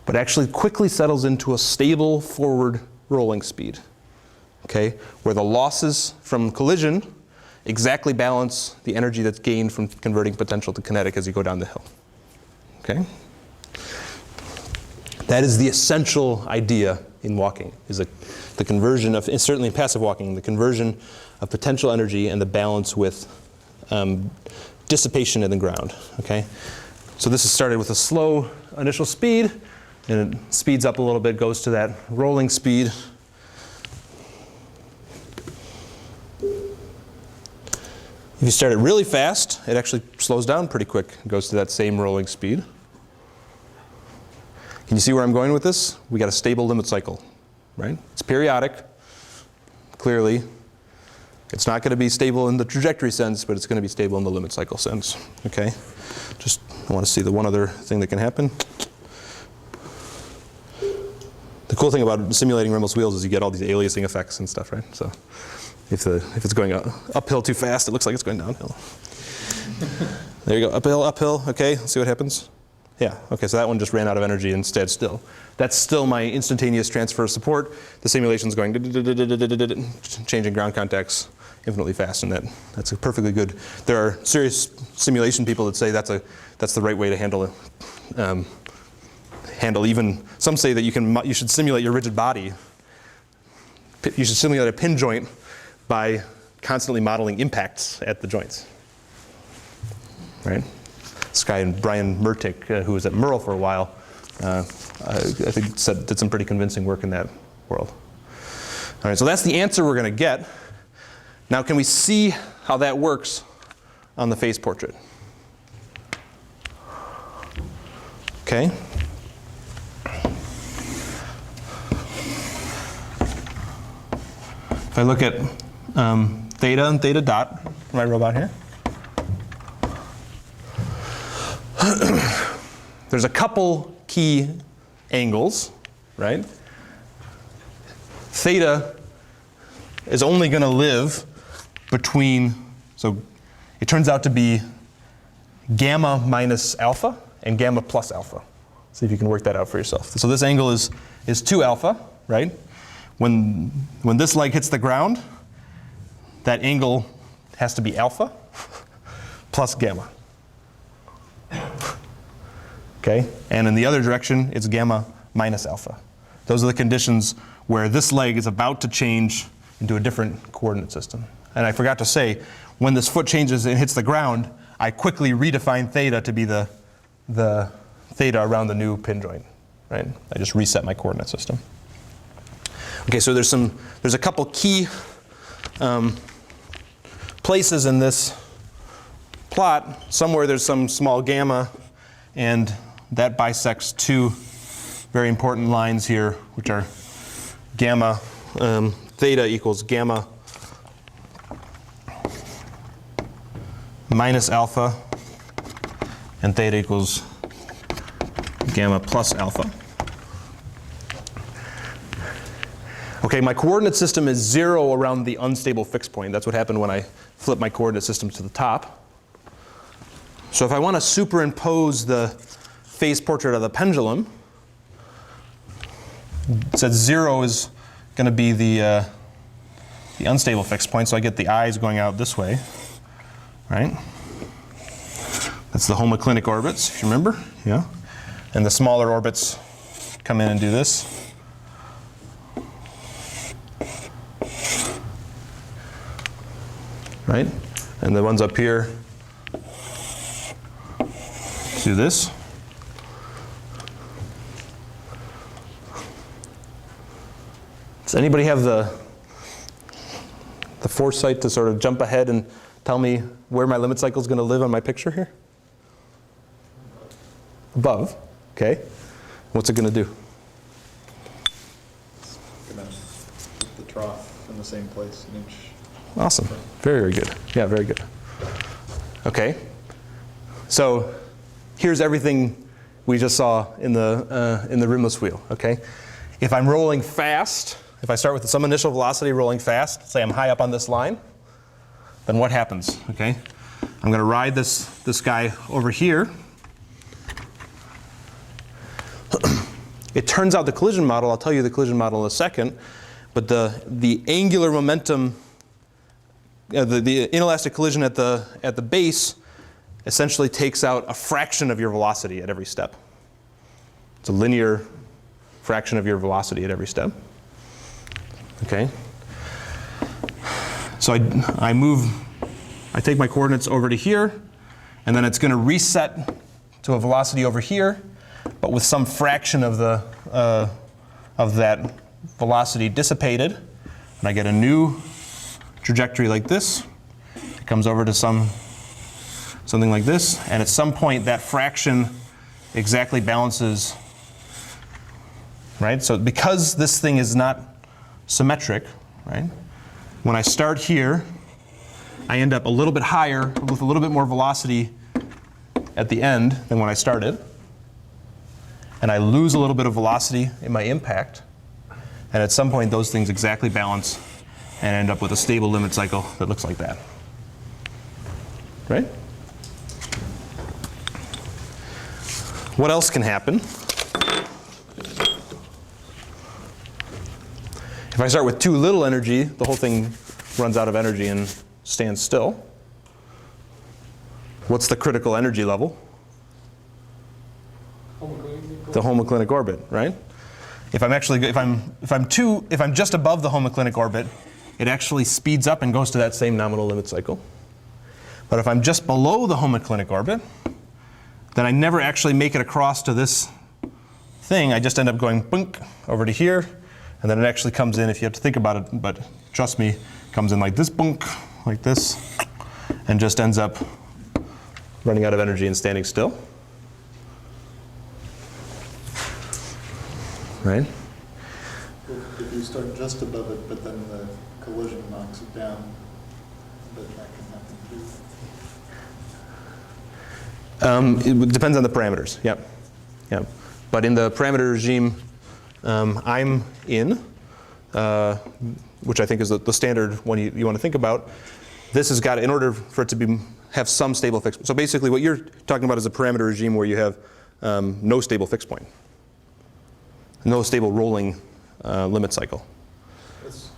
But actually quickly settles into a stable forward rolling speed. Okay, where the losses from collision exactly balance the energy that's gained from converting potential to kinetic as you go down the hill. Okay? That is the essential idea in walking, is the conversion of, certainly in passive walking, the conversion of potential energy and the balance with dissipation in the ground. Okay? So this is started with a slow initial speed, and it speeds up a little bit, goes to that rolling speed. If you start it really fast, it actually slows down pretty quick. It goes to that same rolling speed. Can you see where I'm going with this? We got a stable limit cycle, right? It's periodic, clearly. It's not going to be stable in the trajectory sense, but it's going to be stable in the limit cycle sense. Okay? Just I want to see the one other thing that can happen. The cool thing about simulating rimless wheels is you get all these aliasing effects and stuff, right? So if it's going uphill too fast, it looks like it's going downhill. There you go, uphill, uphill. Okay, let's see what happens. Yeah, okay, so that one just ran out of energy and stayed still. That's still my instantaneous transfer of support. The simulation's going changing ground contacts infinitely fast, and that's a perfectly good. There are serious simulation people that say that's the right way to handle it. Even some say that you should simulate your rigid body. You should simulate a pin joint by constantly modeling impacts at the joints. Right? This guy, Brian Murtick, who was at Merle for a while, I think did some pretty convincing work in that world. All right, so that's the answer we're going to get. Now, can we see how that works on the phase portrait? Okay. If I look at theta and theta dot, my robot here, there's a couple key angles, right? Theta is only going to live between, so it turns out to be gamma minus alpha and gamma plus alpha. See if you can work that out for yourself. So this angle is 2 alpha, right? When this leg hits the ground, that angle has to be alpha plus gamma. Okay? And in the other direction, it's gamma minus alpha. Those are the conditions where this leg is about to change into a different coordinate system. And I forgot to say, when this foot changes and hits the ground, I quickly redefine theta to be the theta around the new pin joint. Right? I just reset my coordinate system. Okay, so there's a couple key places in this plot. Somewhere there's some small gamma, and that bisects 2 very important lines here, which are gamma theta equals gamma minus alpha, and theta equals gamma plus alpha. Okay, my coordinate system is 0 around the unstable fixed point. That's what happened when I flipped my coordinate system to the top. So if I want to superimpose the phase portrait of the pendulum, it says 0 is going to be the unstable fixed point, so I get the eyes going out this way, right? That's the homoclinic orbits, if you remember, yeah? And the smaller orbits come in and do this. Right? And the ones up here do this. Does anybody have the foresight to sort of jump ahead and tell me where my limit cycle is going to live on my picture here? Above. Okay. What's it going to do? It's going to keep the trough in the same place, an inch. Awesome. Very, very good. Yeah, very good. Okay. So here's everything we just saw in the rimless wheel, okay? If I'm rolling fast, if I start with some initial velocity rolling fast, say I'm high up on this line, then what happens, okay? I'm going to ride this guy over here. It turns out the collision model, I'll tell you the collision model in a second, but the angular momentum, the inelastic collision at the base essentially takes out a fraction of your velocity at every step. It's a linear fraction of your velocity at every step. Okay. So I take my coordinates over to here, and then it's going to reset to a velocity over here, but with some fraction of that velocity dissipated, and I get a new trajectory like this. It comes over to something like this, and at some point that fraction exactly balances, right? So because this thing is not symmetric, right? When I start here, I end up a little bit higher with a little bit more velocity at the end than when I started. And I lose a little bit of velocity in my impact. And at some point, those things exactly balance and end up with a stable limit cycle that looks like that. Right? What else can happen? If I start with too little energy, the whole thing runs out of energy and stands still. What's the critical energy level? The homoclinic orbit, right? If I'm just above the homoclinic orbit, it actually speeds up and goes to that same nominal limit cycle. But if I'm just below the homoclinic orbit, then I never actually make it across to this thing. I just end up going bunk over to here, and then it actually comes in, if you have to think about it, but trust me, comes in like this, bunk, like this, and just ends up running out of energy and standing still. Right? If you start just above it, but then the collision knocks it down, but that can happen too. It depends on the parameters. Yep. Yep. But in the parameter regime I'm in, which I think is the standard one you want to think about, this has got, in order for it to have some stable fixed point. So basically what you're talking about is a parameter regime where you have no stable fixed point. No stable rolling limit cycle.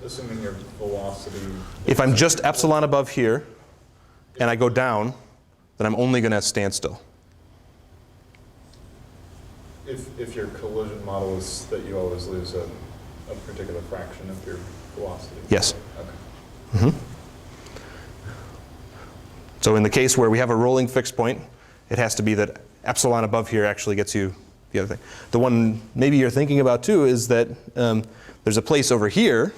Assuming your velocity... If I'm just epsilon above here, and I go down, then I'm only going to stand still. If your collision model is that you always lose a particular fraction of your velocity? Yes. Okay. Mm-hmm. So in the case where we have a rolling fixed point, it has to be that epsilon above here actually gets you the other thing. The one maybe you're thinking about too is that there's a place over here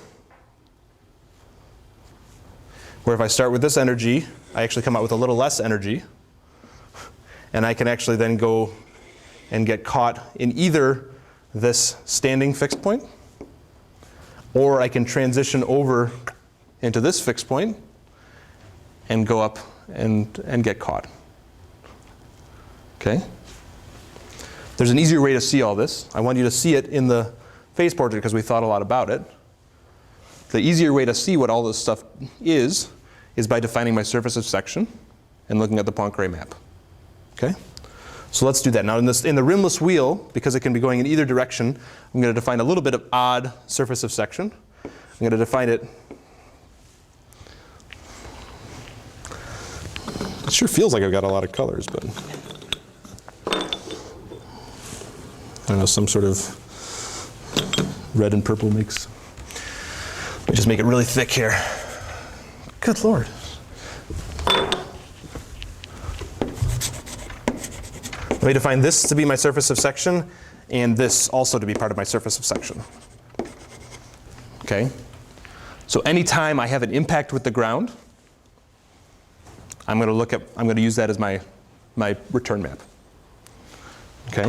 where if I start with this energy, I actually come out with a little less energy, and I can actually then go and get caught in either this standing fixed point, or I can transition over into this fixed point and go up and get caught. Okay? There's an easier way to see all this. I want you to see it in the phase portrait because we thought a lot about it. The easier way to see what all this stuff is by defining my surface of section and looking at the Poincare map. Okay? So let's do that. Now in the rimless wheel, because it can be going in either direction, I'm going to define a little bit of odd surface of section. I'm going to define it. It sure feels like I've got a lot of colors, but I don't know, some sort of red and purple mix. Let me just make it really thick here. Good Lord. Let me define this to be my surface of section, and this also to be part of my surface of section. Okay? So anytime I have an impact with the ground, I'm going to use that as my return map. Okay?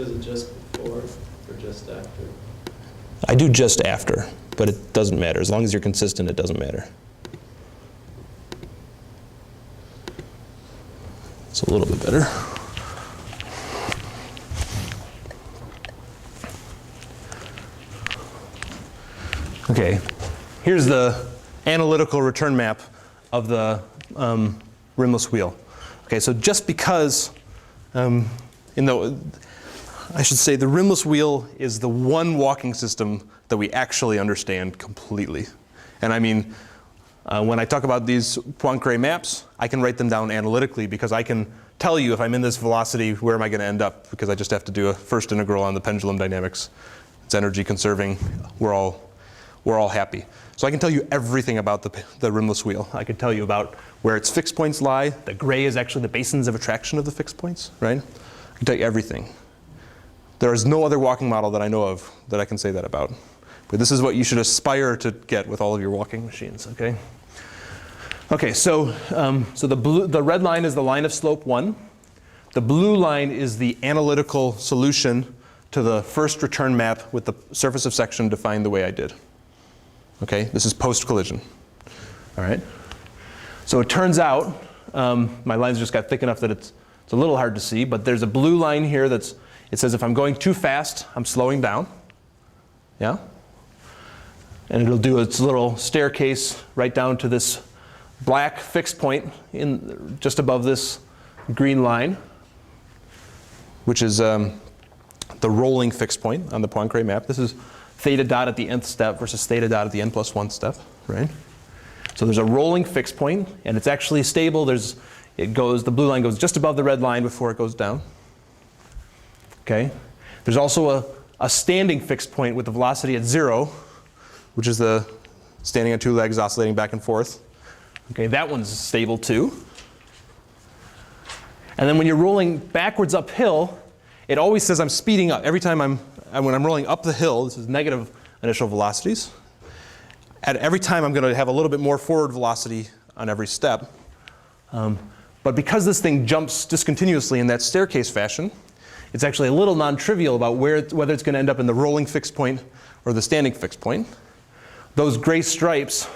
is it just before or just after? I do just after, but it doesn't matter. As long as you're consistent, it doesn't matter. It's a little bit better. Okay, here's the analytical return map of the rimless wheel. Okay, so just because, I should say the rimless wheel is the one walking system that we actually understand completely. And I mean, when I talk about these Poincare maps, I can write them down analytically because I can tell you if I'm in this velocity, where am I going to end up? Because I just have to do a first integral on the pendulum dynamics. It's energy conserving. We're all happy. So I can tell you everything about the rimless wheel. I can tell you about where its fixed points lie. The gray is actually the basins of attraction of the fixed points, right? I can tell you everything. There is no other walking model that I know of that I can say that about. But this is what you should aspire to get with all of your walking machines, okay? Okay, so the red line is the line of slope 1. The blue line is the analytical solution to the first return map with the surface of section defined the way I did. Okay, this is post-collision. All right. So it turns out, my lines just got thick enough that it's a little hard to see, but there's a blue line here it says if I'm going too fast, I'm slowing down. Yeah? And it'll do its little staircase right down to this black fixed point just above this green line, which is the rolling fixed point on the Poincare map. This is theta dot at the nth step versus theta dot at the n+1 step, right? So there's a rolling fixed point, and it's actually stable. The blue line goes just above the red line before it goes down. Okay. There's also a standing fixed point with the velocity at 0, which is the standing on two legs oscillating back and forth. Okay, that one's stable too. And then when you're rolling backwards uphill, it always says I'm speeding up. Every time when I'm rolling up the hill, this is negative initial velocities. At every time I'm going to have a little bit more forward velocity on every step. But because this thing jumps discontinuously in that staircase fashion, it's actually a little non-trivial about whether it's going to end up in the rolling fixed point or the standing fixed point. Those gray stripes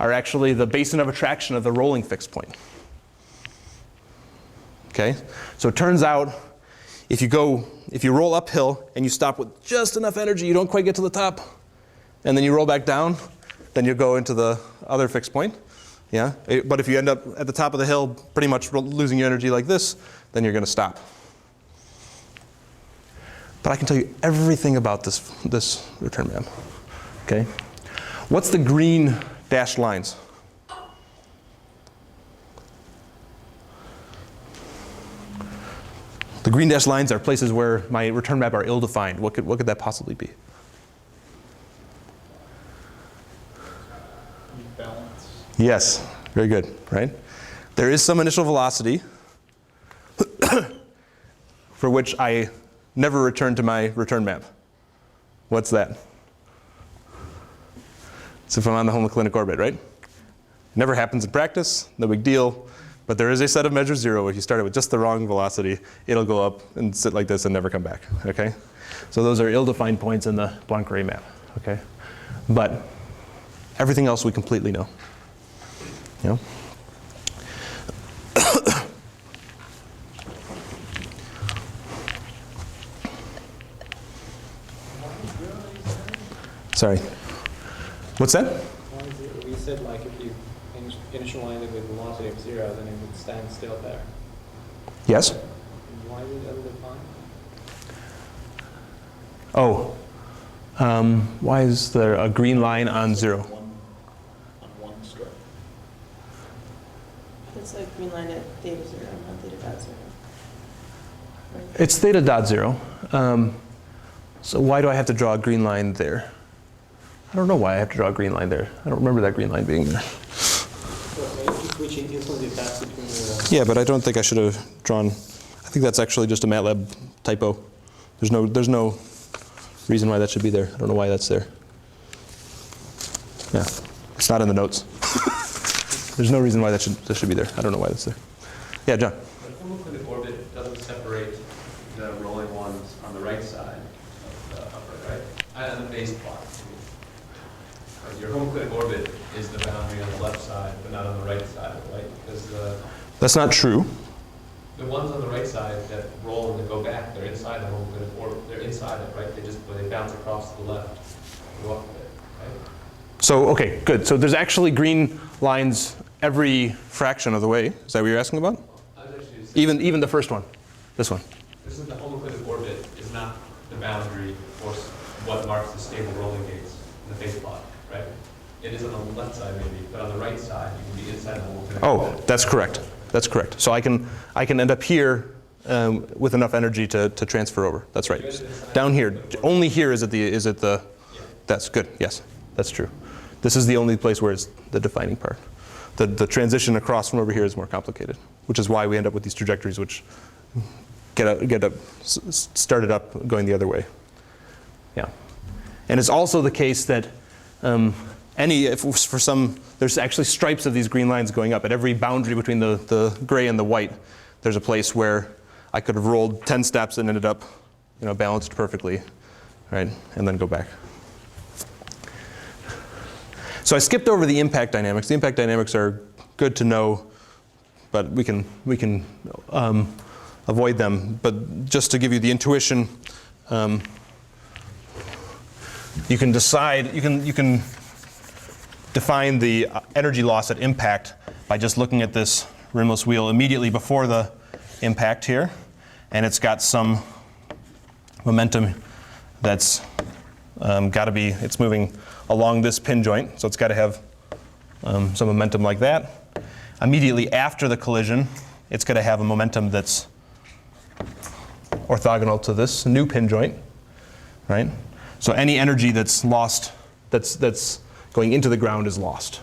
are actually the basin of attraction of the rolling fixed point. Okay? So it turns out if you roll uphill and you stop with just enough energy, you don't quite get to the top, and then you roll back down, then you'll go into the other fixed point. Yeah? But if you end up at the top of the hill pretty much losing your energy like this, then you're going to stop. But I can tell you everything about this return map. Okay? What's the green dashed lines? The green dashed lines are places where my return map are ill-defined. What could that possibly be? Balance. Yes, very good, right? There is some initial velocity for which I never return to my return map. What's that? So if I'm on the homoclinic orbit, right? Never happens in practice, no big deal. But there is a set of measure 0. If you start it with just the wrong velocity, it'll go up and sit like this and never come back, okay? So those are ill-defined points in the Poincare map, okay? But everything else we completely know. You know? Sorry. What's that? We said like if you initialize it with velocity of 0, then it would stand still there. Yes? And why is it ill-defined? Oh. Why is there a green line on 0? On one stroke. It's a green line at theta 0, not theta dot 0. Right? It's theta dot 0. So why do I have to draw a green line there? I don't know why I have to draw a green line there. I don't remember that green line being there. Which instantly pass between the... Yeah, but I don't think I should have drawn. I think that's actually just a MATLAB typo. There's no reason why that should be there. I don't know why that's there. Yeah, it's not in the notes. There's no reason why that should be there. I don't know why that's there. Yeah, John. The homoclinic orbit doesn't separate the rolling ones on the On the base plot. Your homocyclic orbit is the boundary on the left side, but not on the right side, right? Because That's not true. the ones on the right side that roll and then go back, they're inside the homocyclic orbit. They're inside it, right? They bounce across to the left. Go up there, right? So, okay, good. So there's actually green lines every fraction of the way. Is that what you're asking about? Even the first one, this one. This is the homocyclic orbit is not the boundary for what marks the stable rolling gates in the base plot, right? It is on the left side maybe, but on the right side you can be inside the homocyclic orbit. Oh, that's correct. That's correct. So I can end up here with enough energy to transfer over. That's right. Down here, only here is it the. That's good. Yes, that's true. This is the only place where it's the defining part. The transition across from over here is more complicated, which is why we end up with these trajectories which started up going the other way. Yeah, and it's also the case that there's actually stripes of these green lines going up at every boundary between the gray and the white. There's a place where I could have rolled 10 steps and ended up, balanced perfectly, right, and then go back. So I skipped over the impact dynamics. The impact dynamics are good to know, but we can avoid them. But just to give you the intuition, you can define the energy loss at impact by just looking at this rimless wheel immediately before the impact here, and it's got some momentum that's it's moving along this pin joint, so it's got to have some momentum like that. Immediately after the collision, it's going to have a momentum that's orthogonal to this new pin joint, right? So any energy that's lost, that's going into the ground is lost.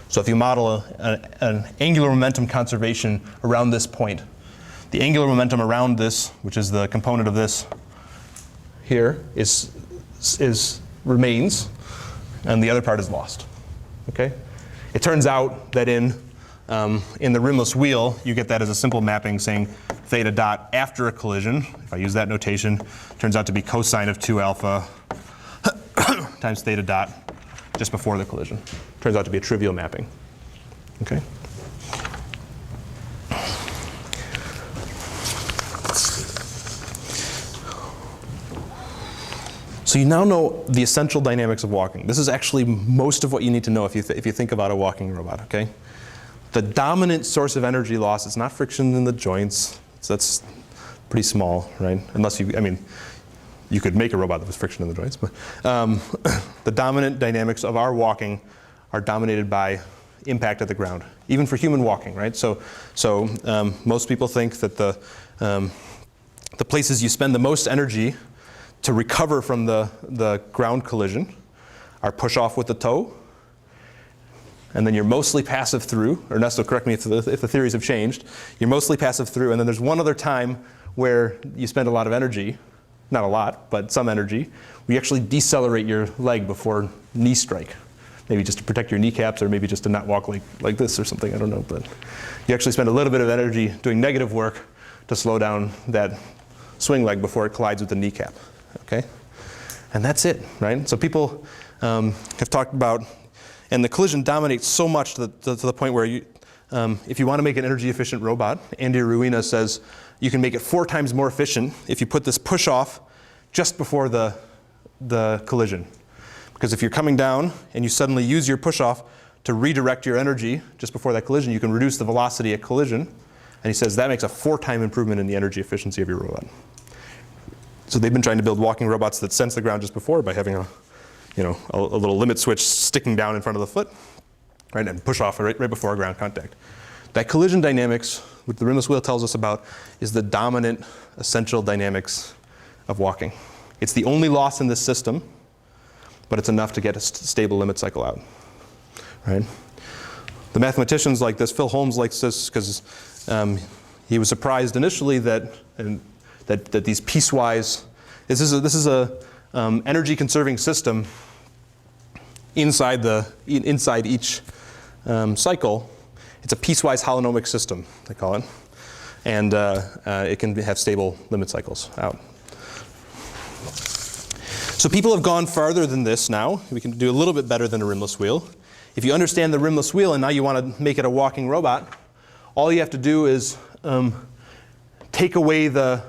So if you model an angular momentum conservation around this point, the angular momentum around this, which is the component of this here, remains, and the other part is lost. Okay? It turns out that in the rimless wheel, you get that as a simple mapping saying theta dot after a collision. If I use that notation, it turns out to be cosine of 2 alpha times theta dot just before the collision. Turns out to be a trivial mapping. Okay? So you now know the essential dynamics of walking. This is actually most of what you need to know if you think about a walking robot, okay? The dominant source of energy loss is not friction in the joints. So that's pretty small, right? Unless you could make a robot that was friction in the joints. But the dominant dynamics of our walking are dominated by impact at the ground, even for human walking, right? So most people think that the places you spend the most energy to recover from the ground collision are push off with the toe, and then you're mostly passive through. Ernesto, correct me if the theories have changed. You're mostly passive through, and then there's one other time where you spend a lot of energy, not a lot, but some energy. We actually decelerate your leg before knee strike, maybe just to protect your kneecaps, or maybe just to not walk like this or something. I don't know, but you actually spend a little bit of energy doing negative work to slow down that swing leg before it collides with the kneecap. Okay, and that's it, right? So people have talked about, and the collision dominates so much to the point where if you want to make an energy efficient robot, Andy Ruina says you can make it 4 times more efficient if you put this push off just before the collision. Because if you're coming down and you suddenly use your push off to redirect your energy just before that collision, you can reduce the velocity at collision. And he says that makes a 4-time improvement in the energy efficiency of your robot. So they've been trying to build walking robots that sense the ground just before by having a little limit switch sticking down in front of the foot, right, and push off right before ground contact. That collision dynamics, which the rimless wheel tells us about, is the dominant essential dynamics of walking. It's the only loss in this system, but it's enough to get a stable limit cycle out, right? The mathematicians like this, Phil Holmes likes this because he was surprised initially that these piecewise, this is a energy conserving system inside each cycle. It's a piecewise holonomic system, they call it, and it can have stable limit cycles out. So people have gone farther than this now. We can do a little bit better than a rimless wheel. If you understand the rimless wheel and now you want to make it a walking robot, all you have to do is take away the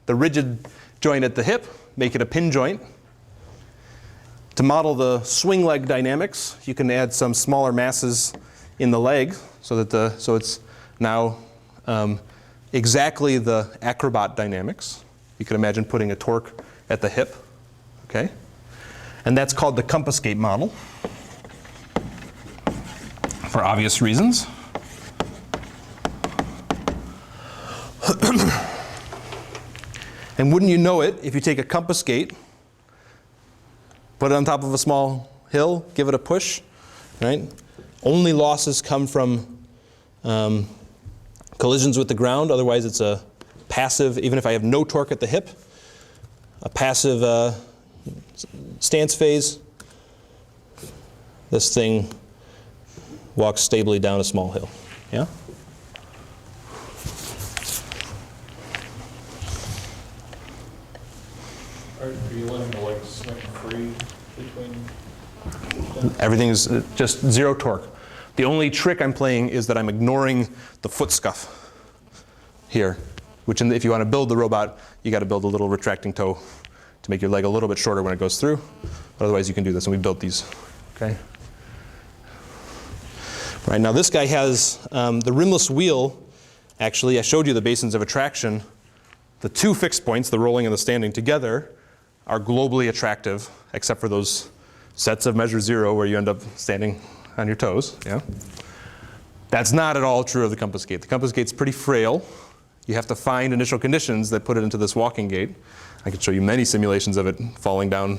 rigid joint at the hip, make it a pin joint. To model the swing leg dynamics, you can add some smaller masses in the leg so it's now exactly the acrobat dynamics. You can imagine putting a torque at the hip, okay? And that's called the compass gate model for obvious reasons. And wouldn't you know it, if you take a compass gate, put it on top of a small hill, give it a push, right? Only losses come from collisions with the ground. Otherwise, it's a passive, even if I have no torque at the hip, a passive stance phase. This thing walks stably down a small hill. Yeah? Are you letting the legs swing free between? Everything is just zero torque. The only trick I'm playing is that I'm ignoring the foot scuff here, which if you want to build the robot, you got to build a little retracting toe to make your leg a little bit shorter when it goes through. But otherwise, you can do this, and we built these. Okay. Right now, this guy has the rimless wheel. Actually, I showed you the basins of attraction. The two fixed points, the rolling and the standing together, are globally attractive, except for those sets of measure zero where you end up standing on your toes. Yeah. That's not at all true of the compass gate. The compass gate's pretty frail. You have to find initial conditions that put it into this walking gate. I could show you many simulations of it falling down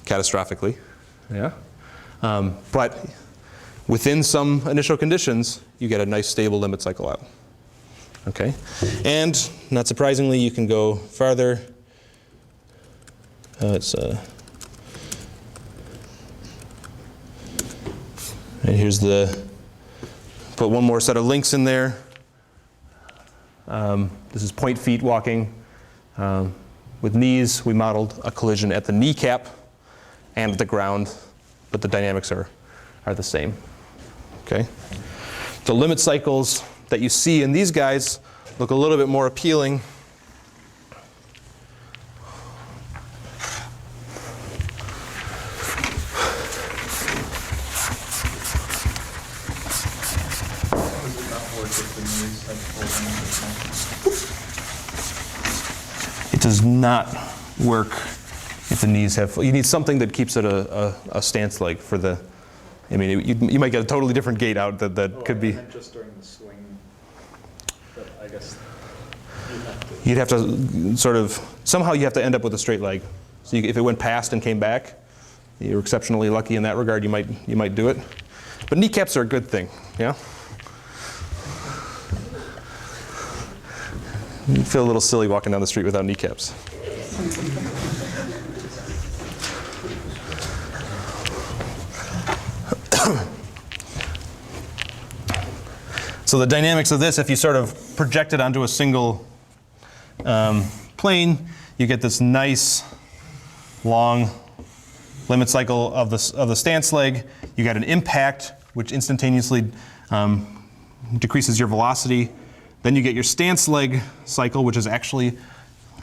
catastrophically. Yeah. But within some initial conditions, you get a nice stable limit cycle out. Okay. And not surprisingly, you can go farther. And here's put one more set of links in there. This is point feet walking. With knees, we modeled a collision at the kneecap and the ground, but the dynamics are the same. Okay? The limit cycles that you see in these guys look a little bit more appealing. It does not work if the knees have, you need something that keeps it a stance leg for the, I mean, you might get a totally different gate out that could be. Just during the swing, but I guess you'd have to sort of, somehow you have to end up with a straight leg. So if it went past and came back, you're exceptionally lucky in that regard, you might do it. But kneecaps are a good thing, yeah? You feel a little silly walking down the street without kneecaps. So the dynamics of this, if you sort of project it onto a single plane, you get this nice long limit cycle of the stance leg. You got an impact, which instantaneously decreases your velocity. Then you get your stance leg cycle, which is actually,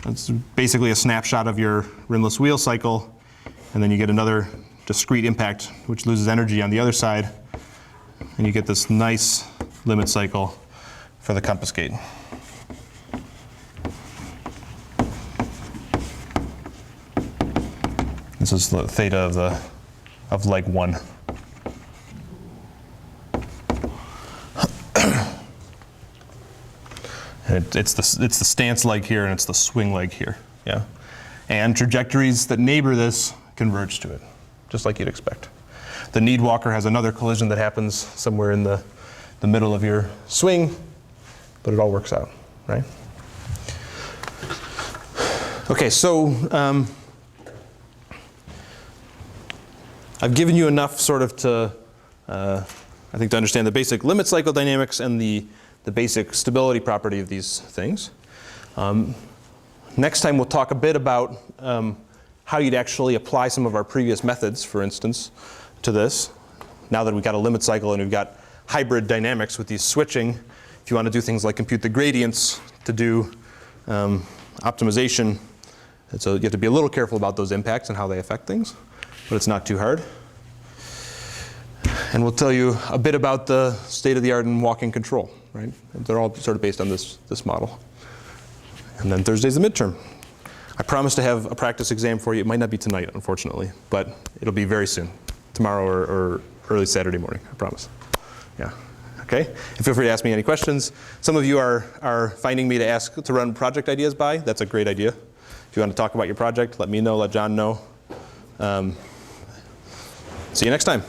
it's basically a snapshot of your rimless wheel cycle. And then you get another discrete impact, which loses energy on the other side. And you get this nice limit cycle for the compass gate. This is the theta of leg 1. And it's the stance leg here, and it's the swing leg here. Yeah, and trajectories that neighbor this converge to it, just like you'd expect. The kneed walker has another collision that happens somewhere in the middle of your swing, but it all works out, right? Okay, so I've given you enough sort of to, I think, to understand the basic limit cycle dynamics and the basic stability property of these things. Next time we'll talk a bit about how you'd actually apply some of our previous methods, for instance, to this. Now that we've got a limit cycle and we've got hybrid dynamics with these switching, if you want to do things like compute the gradients to do optimization, and so you have to be a little careful about those impacts and how they affect things, but it's not too hard. And we'll tell you a bit about the state of the art in walking control, right? They're all sort of based on this model. And then Thursday's the midterm. I promise to have a practice exam for you. It might not be tonight, unfortunately, but it'll be very soon, tomorrow or early Saturday morning, I promise. Yeah, okay? And feel free to ask me any questions. Some of you are finding me to run project ideas by. That's a great idea. If you want to talk about your project, let me know, let John know. See you next time.